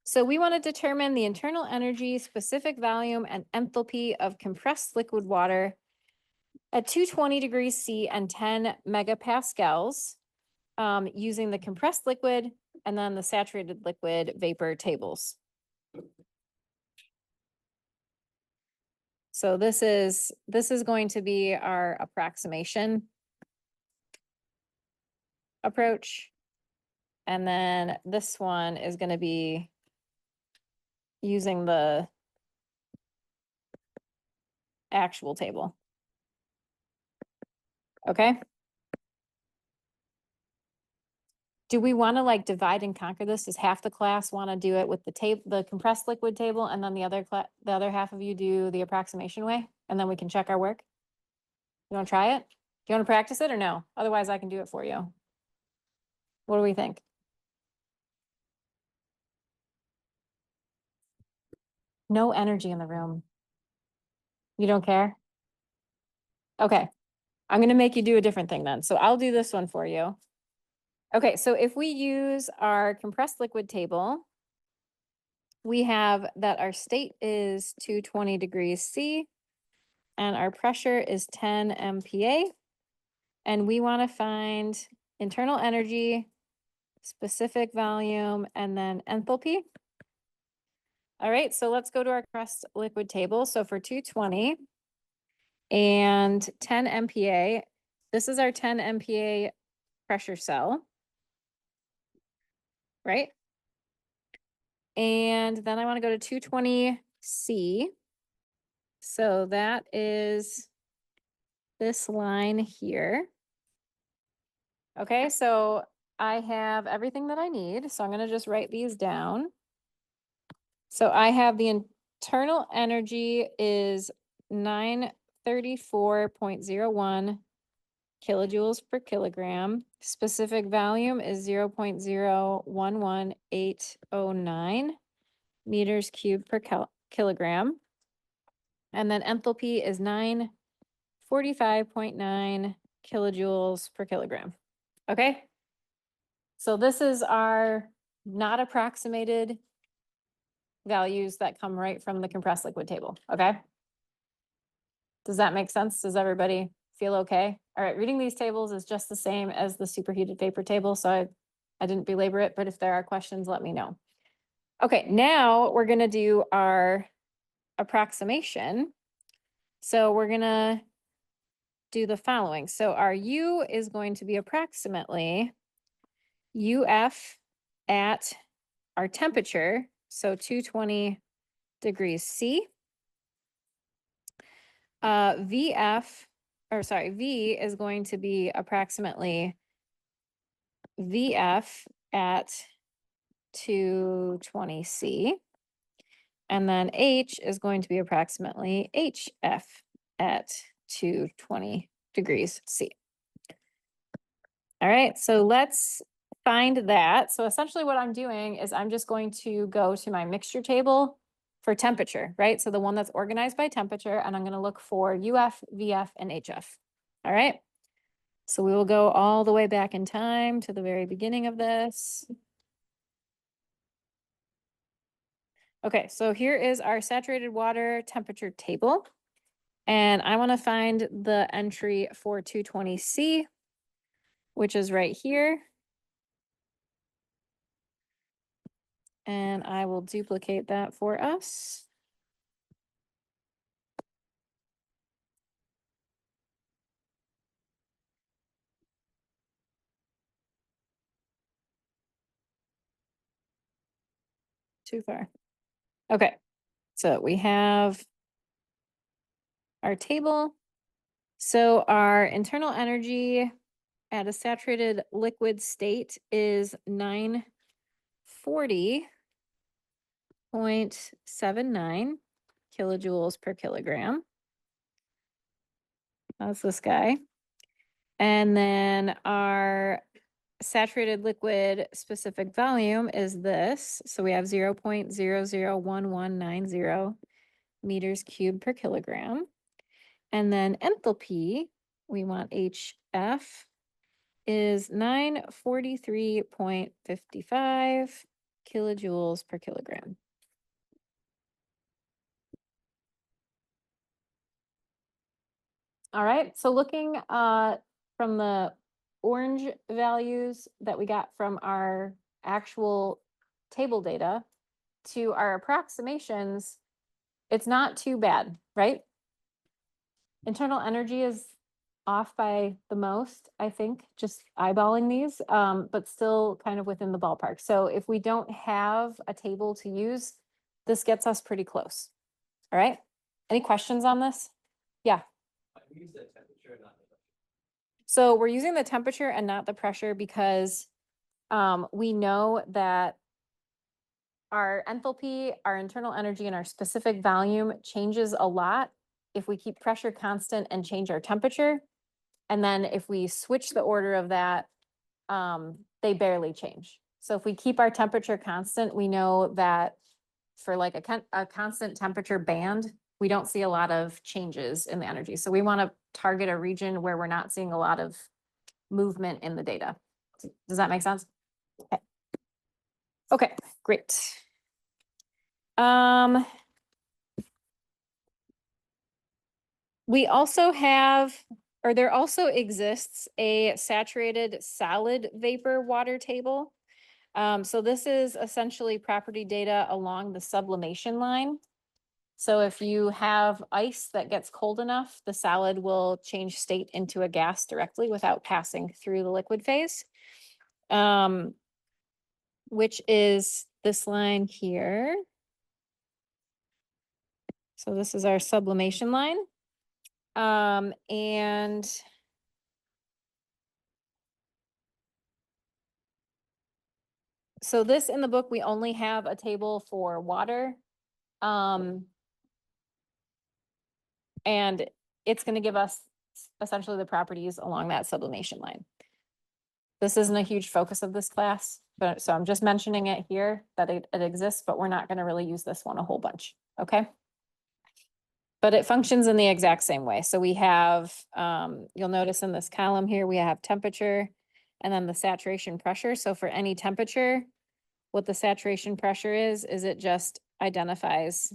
So we want to determine the internal energy, specific volume, and enthalpy of compressed liquid water at 220 degrees C and 10 megapascals using the compressed liquid and then the saturated liquid vapor tables. So this is going to be our approximation approach. And then this one is going to be using the actual table. Okay. Do we want to like divide and conquer this? Does half the class want to do it with the compressed liquid table, and then the other half of you do the approximation way, and then we can check our work? You want to try it? Do you want to practice it or no? Otherwise, I can do it for you. What do we think? No energy in the room. You don't care? Okay. I'm going to make you do a different thing then. So I'll do this one for you. Okay, so if we use our compressed liquid table, we have that our state is 220 degrees C and our pressure is 10 MPa. And we want to find internal energy, specific volume, and then enthalpy. All right, so let's go to our compressed liquid table. So for 220 and 10 MPa, this is our 10 MPa pressure cell, right? And then I want to go to 220 C. So that is this line here. Okay, so I have everything that I need. So I'm going to just write these down. So I have the internal energy is 934.01 kilojoules per kilogram. Specific volume is 0.011809 meters cubed per kilogram. And then enthalpy is 945.9 kilojoules per kilogram. Okay. So this is our not approximated values that come right from the compressed liquid table. Okay. Does that make sense? Does everybody feel okay? All right. Reading these tables is just the same as the superheated vapor table. So I didn't belabor it, but if there are questions, let me know. Okay. Now we're going to do our approximation. So we're going to do the following. So our U is going to be approximately UF at our temperature, so 220 degrees C. V is going to be approximately VF at 220 C. And then H is going to be approximately HF at 220 degrees C. All right, so let's find that. So essentially what I'm doing is I'm just going to go to my mixture table for temperature, right? So the one that's organized by temperature, and I'm going to look for UF, VF, and HF. All right. So we will go all the way back in time to the very beginning of this. Okay, so here is our saturated water temperature table. And I want to find the entry for 220 C, which is right here. And I will duplicate that for us. Too far. Okay, so we have our table. So our internal energy at a saturated liquid state is 40.79 kilojoules per kilogram. That's this guy. And then our saturated liquid specific volume is this. So we have 0.001190 meters cubed per kilogram. And then enthalpy, we want HF, is 943.55 kilojoules per kilogram. All right, so looking from the orange values that we got from our actual table data to our approximations, it's not too bad, right? Internal energy is off by the most, I think, just eyeballing these, but still kind of within the ballpark. So if we don't have a table to use, this gets us pretty close. All right, any questions on this? Yeah. We use the temperature, not the pressure. So we're using the temperature and not the pressure because we know that our enthalpy, our internal energy, and our specific volume changes a lot if we keep pressure constant and change our temperature. And then if we switch the order of that, they barely change. So if we keep our temperature constant, we know that for like a constant temperature band, we don't see a lot of changes in the energy. So we want to target a region where we're not seeing a lot of movement in the data. Does that make sense? Okay. Okay, great. We also have, or there also exists a saturated solid vapor water table. So this is essentially property data along the sublimation line. So if you have ice that gets cold enough, the solid will change state into a gas directly without passing through the liquid phase. Which is this line here. So this is our sublimation line. And so this in the book, we only have a table for water. And it's going to give us essentially the properties along that sublimation line. This isn't a huge focus of this class, but so I'm just mentioning it here that it exists, but we're not going to really use this one a whole bunch. Okay. But it functions in the exact same way. So we have, you'll notice in this column here, we have temperature and then the saturation pressure. So for any temperature, what the saturation pressure is it just identifies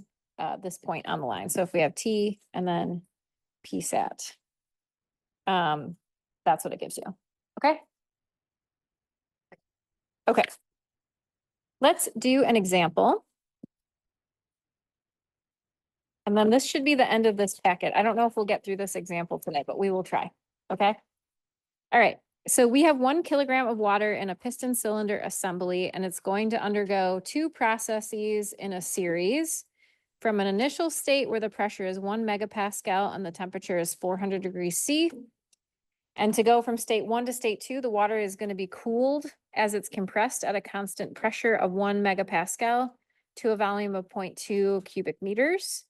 this point on the line. So if we have T and then PSAT, that's what it gives you. Okay. Okay. Let's do an example. And then this should be the end of this packet. I don't know if we'll get through this example today, but we will try. Okay. All right. So we have 1 kilogram of water in a piston cylinder assembly, and it's going to undergo 2 processes in a series from an initial state where the pressure is 1 megapascal and the temperature is 400 degrees C. And to go from state 1 to state 2, the water is going to be cooled as it's compressed at a constant pressure of 1 megapascal to a volume of 0.2 cubic meters.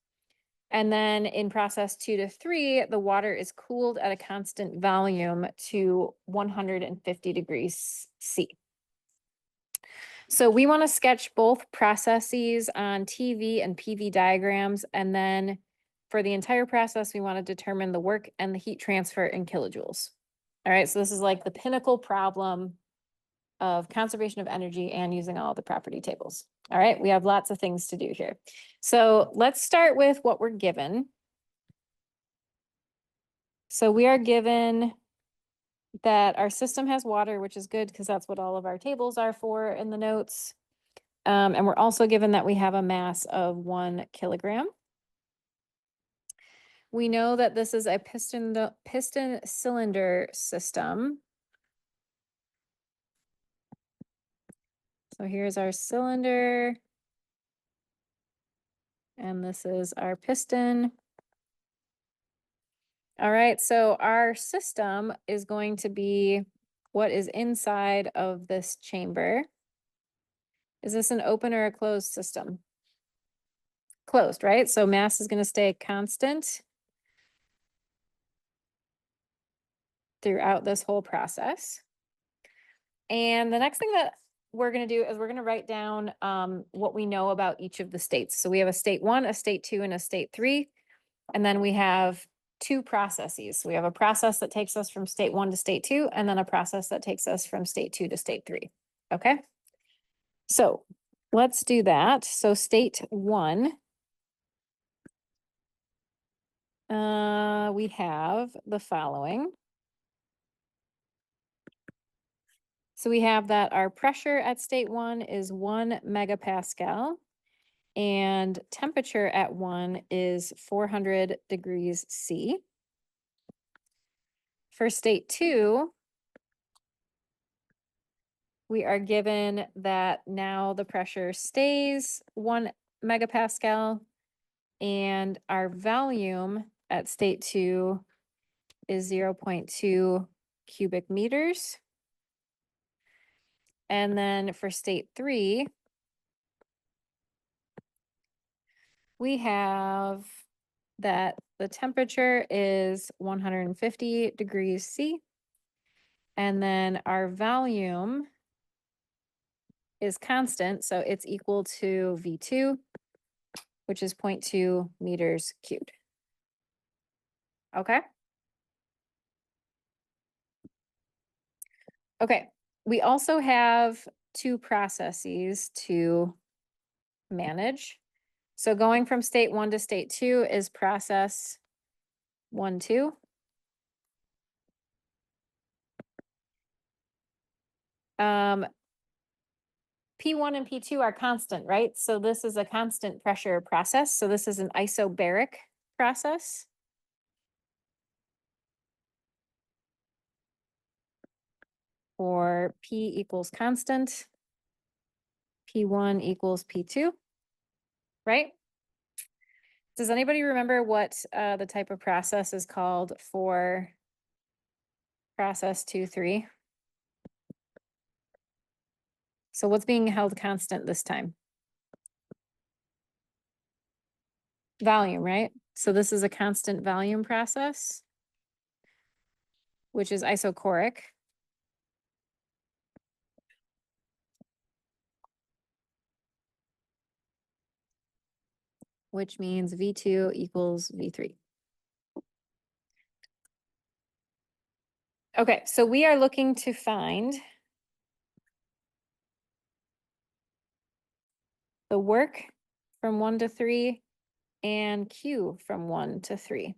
And then in process 2 to 3, the water is cooled at a constant volume to 150 degrees C. So we want to sketch both processes on TV and PV diagrams. And then for the entire process, we want to determine the work and the heat transfer in kilojoules. All right, so this is like the pinnacle problem of conservation of energy and using all the property tables. All right, we have lots of things to do here. So let's start with what we're given. So we are given that our system has water, which is good because that's what all of our tables are for in the notes. And we're also given that we have a mass of 1 kilogram. We know that this is a piston cylinder system. So here's our cylinder. And this is our piston. All right, so our system is going to be what is inside of this chamber. Is this an open or a closed system? Closed, right? So mass is gonna stay constant throughout this whole process. And the next thing that we're gonna do is we're gonna write down what we know about each of the states. So we have a state 1, a state 2, and a state 3. And then we have 2 processes. We have a process that takes us from state 1 to state 2, and then a process that takes us from state 2 to state 3. Okay? So let's do that. So state 1, we have the following. So we have that our pressure at state 1 is 1 megapascal and temperature at 1 is 400 degrees C. For state 2, we are given that now the pressure stays 1 megapascal and our volume at state 2 is 0.2 cubic meters. And then for state 3, we have that the temperature is 150 degrees C. And then our volume is constant, so it's equal to V2, which is 0.2 meters cubed. Okay? Okay, we also have 2 processes to manage. So going from state 1 to state 2 is process 1, 2. P1 and P2 are constant, right? So this is a constant pressure process. So this is an isobaric process. Or P equals constant, P1 equals P2, right? Does anybody remember what the type of process is called for process 2, 3? So what's being held constant this time? Volume, right? So this is a constant volume process, which is isochoric. Which means V2 equals V3. Okay, so we are looking to find the work from 1 to 3 and Q from 1 to 3.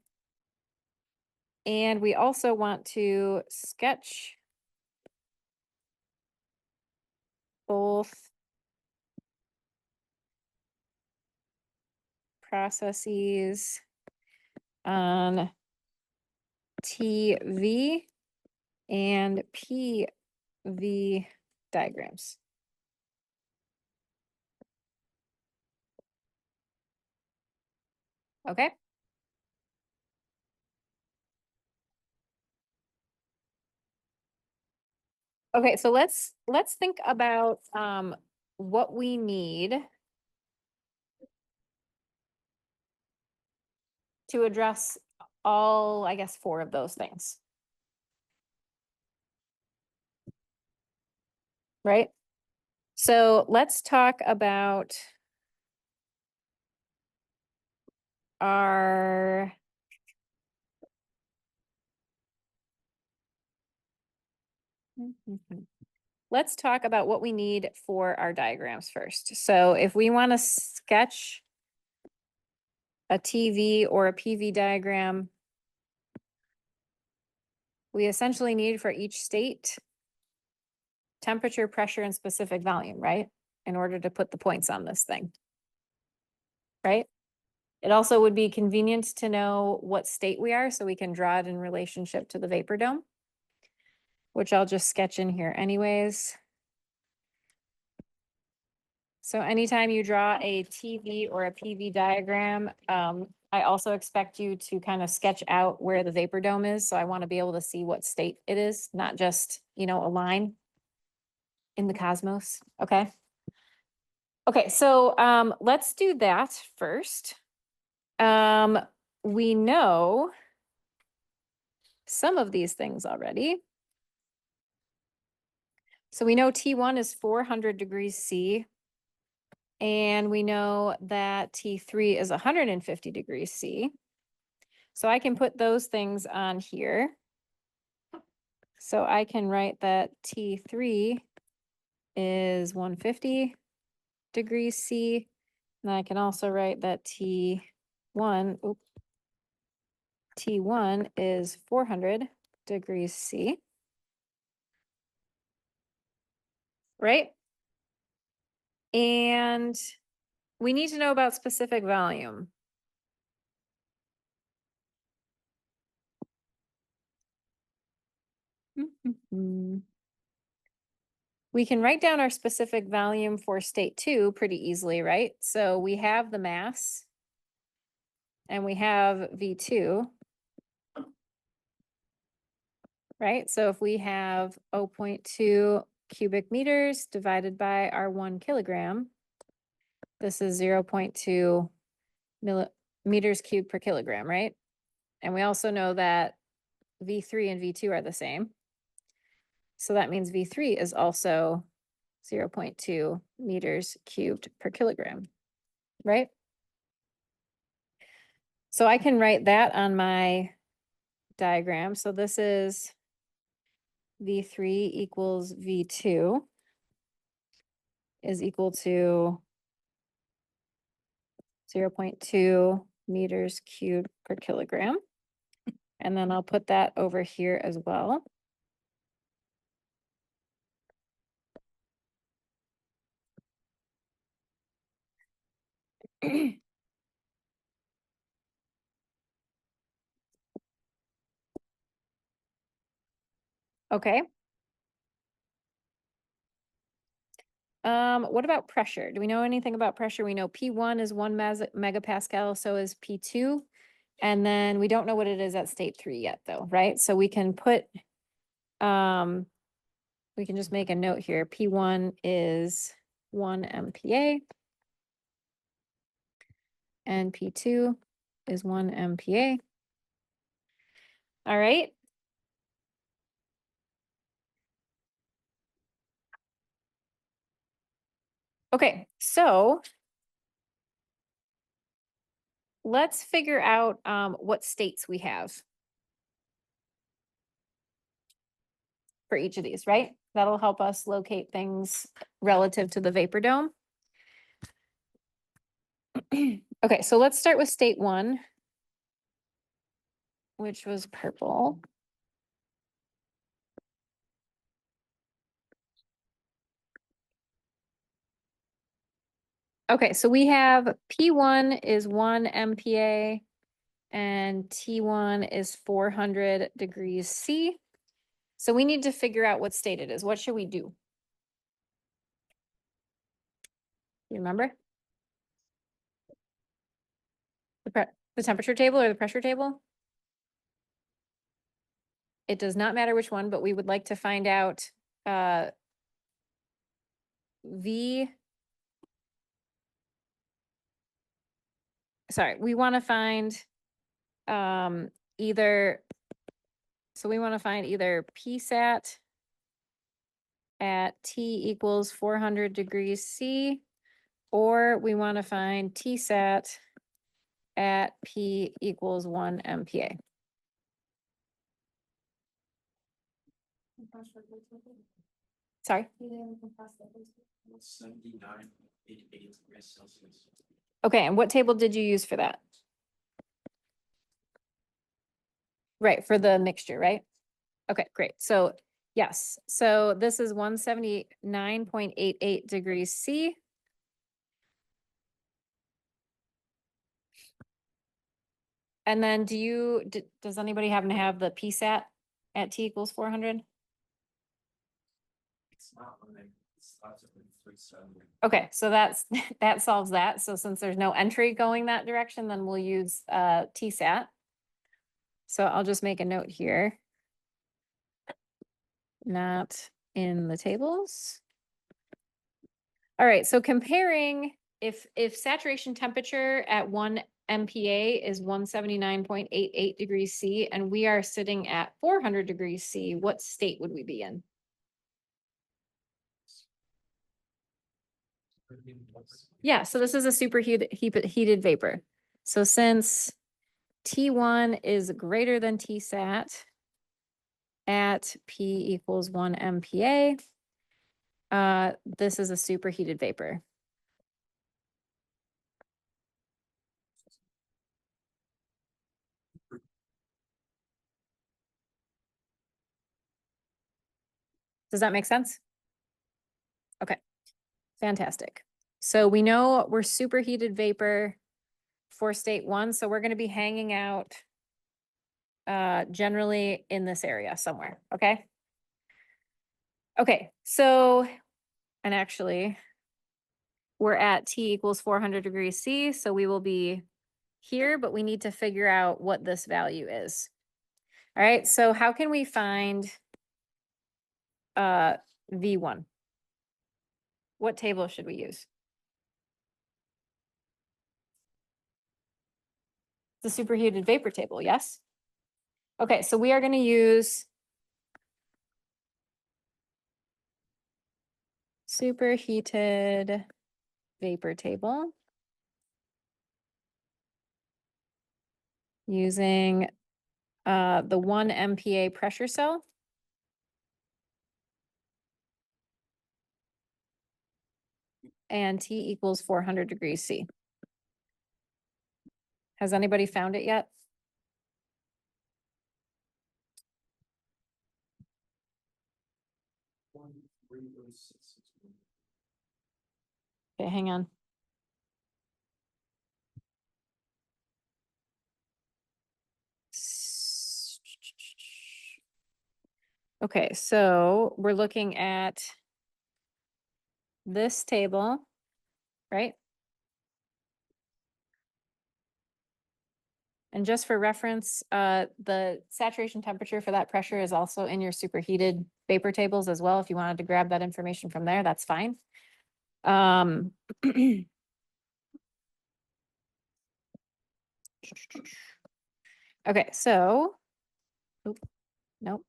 And we also want to sketch both processes on TV and PV diagrams. Okay. Okay, so let's think about what we need to address all, I guess, 4 of those things. Right? So let's talk about our let's talk about what we need for our diagrams first. So if we want to sketch a TV or a PV diagram, we essentially need for each state temperature, pressure, and specific volume, right? In order to put the points on this thing, right? It also would be convenient to know what state we are so we can draw it in relationship to the vapor dome, which I'll just sketch in here anyways. So anytime you draw a TV or a PV diagram, I also expect you to kind of sketch out where the vapor dome is. So I want to be able to see what state it is, not just, a line in the cosmos. Okay. Okay, so let's do that first. We know some of these things already. So we know T1 is 400 degrees C. And we know that T3 is 150 degrees C. So I can put those things on here. So I can write that T3 is 150 degrees C. And I can also write that T1 is 400 degrees C. Right? And we need to know about specific volume. We can write down our specific volume for state 2 pretty easily, right? So we have the mass and we have V2, right? So if we have 0.2 cubic meters divided by our 1 kilogram, this is 0.2 millimeters cubed per kilogram, right? And we also know that V3 and V2 are the same. So that means V3 is also 0.2 meters cubed per kilogram, right? So I can write that on my diagram. So this is V3 equals V2 is equal to 0.2 meters cubed per kilogram. And then I'll put that over here as well. Okay. What about pressure? Do we know anything about pressure? We know P1 is 1 megapascal, so is P2. And then we don't know what it is at state 3 yet though, right? So we can put, we can just make a note here. P1 is 1 MPa. And P2 is 1 MPa. All right. Okay, so let's figure out what states we have for each of these, right? That'll help us locate things relative to the vapor dome. Okay, so let's start with state 1, which was purple. Okay, so we have P1 is 1 MPa and T1 is 400 degrees C. So we need to figure out what state it is. What should we do? You remember? The temperature table or the pressure table? It does not matter which one, but we would like to find out we want to find either, so we want to find either PSAT at T equals 400 degrees C, or we want to find TSAT at P equals 1 MPa. Sorry? 79.88 degrees Celsius. Okay, and what table did you use for that? Right, for the mixture, right? Okay, great. So yes, so this is 179.88 degrees C. And then does anybody happen to have the PSAT at T equals 400? It's not when it starts at 370. Okay, so that solves that. So since there's no entry going that direction, then we'll use TSAT. So I'll just make a note here. Not in the tables. All right, so comparing, if saturation temperature at 1 MPa is 179.88 degrees C and we are sitting at 400 degrees C, what state would we be in? Yeah, so this is a heated vapor. So since T1 is greater than Tsat at P equals 1 MPa, this is a superheated vapor. Does that make sense? Okay, fantastic. So we know we're superheated vapor for state 1, so we're going to be hanging out generally in this area somewhere, okay? Okay, so, and actually, we're at T equals 400 degrees C, so we will be here, but we need to figure out what this value is. All right, so how can we find V1? What table should we use? The superheated vapor table, yes? Okay, so we are going to use superheated vapor table using the 1 MPa pressure cell. And T equals 400 degrees C. Has anybody found it yet? Okay, hang on. Okay, so we're looking at this table, right? And just for reference, the saturation temperature for that pressure is also in your superheated vapor tables as well. If you wanted to grab that information from there, that's fine. Okay, so, nope.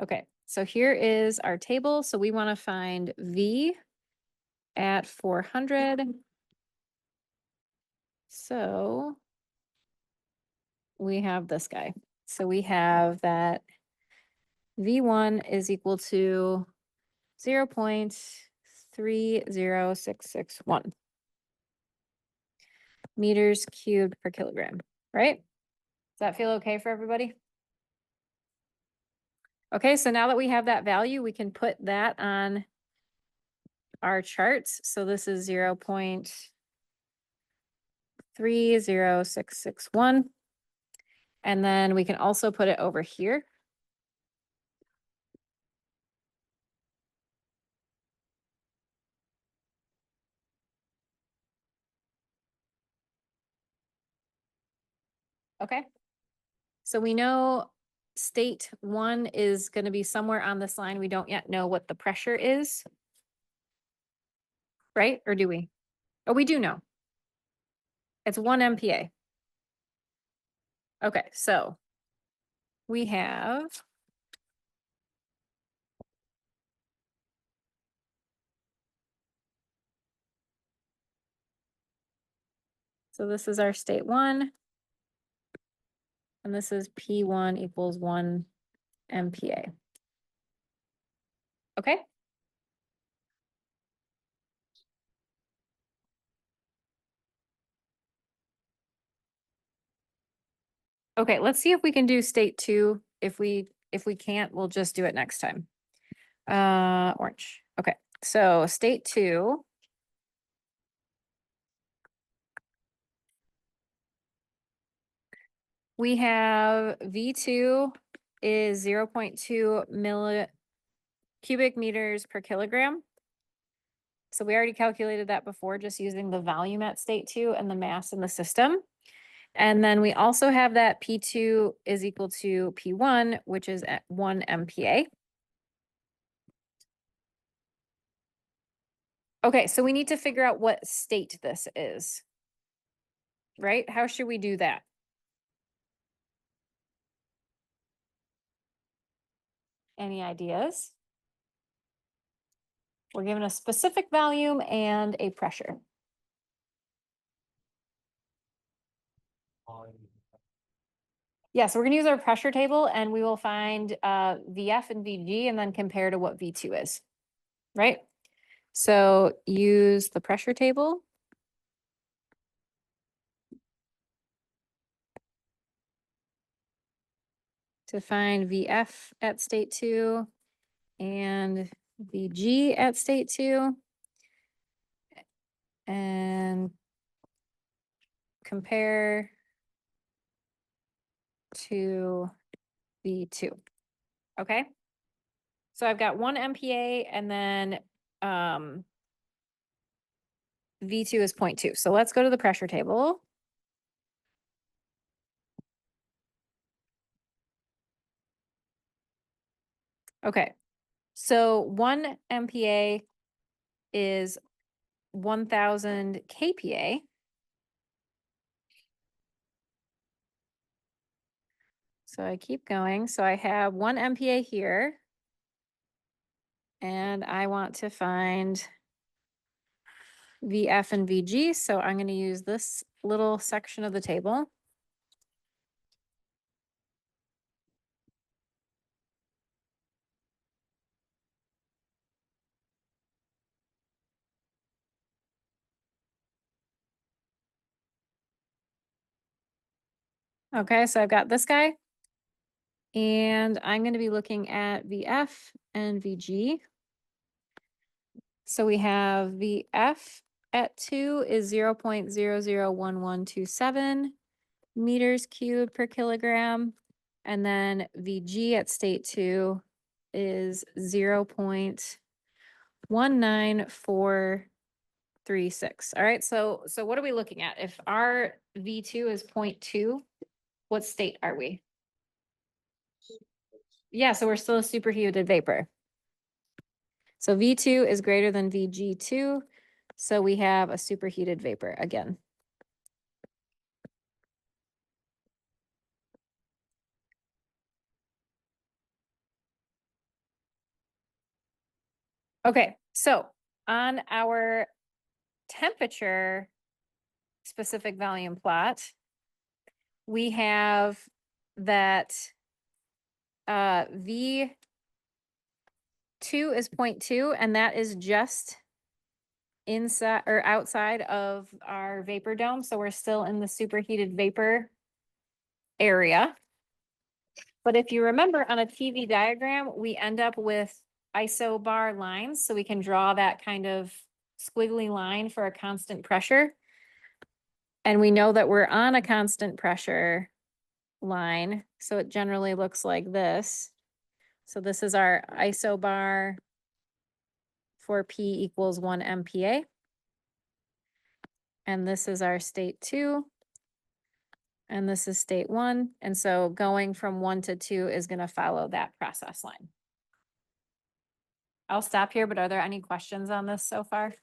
Okay, so here is our table. So we want to find V at 400. So we have this guy. So we have that V1 is equal to 0.30661 meters cubed per kilogram, right? Does that feel okay for everybody? Okay, so now that we have that value, we can put that on our charts. So this is 0.30661. And then we can also put it over here. Okay. So we know state 1 is going to be somewhere on this line. We don't yet know what the pressure is. Right? Or do we? Oh, we do know. It's 1 MPa. Okay, so we have so this is our state 1. And this is P1 equals 1 MPa. Okay. Okay, let's see if we can do state 2. If we can't, we'll just do it next time. Orange. Okay, so state 2. We have V2 is 0.2 cubic meters per kilogram. So we already calculated that before, just using the volume at state 2 and the mass in the system. And then we also have that P2 is equal to P1, which is at 1 MPa. Okay, so we need to figure out what state this is. Right? How should we do that? Any ideas? We're given a specific volume and a pressure. On Yeah, so we're gonna use our pressure table and we will find VF and VG and then compare to what V2 is, right? So use the pressure table. To find VF at state 2 and VG at state 2. And compare to V2. Okay. So I've got 1 MPa and then V2 is 0.2. So let's go to the pressure table. Okay. So 1 MPa is 1000 kPa. So I keep going. So I have 1 MPa here. And I want to find VF and VG. So I'm going to use this little section of the table. Okay, so I've got this guy. And I'm going to be looking at VF and VG. So we have VF at 2 is 0.001127 meters cubed per kilogram. And then VG at state 2 is 0.19436. All right, so what are we looking at? If our V2 is 0.2, what state are we? Yeah, so we're still a superheated vapor. So V2 is greater than VG2. So we have a superheated vapor again. Okay, so on our temperature specific volume plot, we have that V2 is 0.2, and that is just inside or outside of our vapor dome. So we're still in the superheated vapor area. But if you remember on a TV diagram, we end up with isobar lines. So we can draw that kind of squiggly line for a constant pressure. And we know that we're on a constant pressure line. So it generally looks like this. So this is our isobar for P equals 1 MPa. And this is our state 2. And this is state 1. And so going from 1 to 2 is going to follow that process line. I'll stop here, but are there any questions on this so far?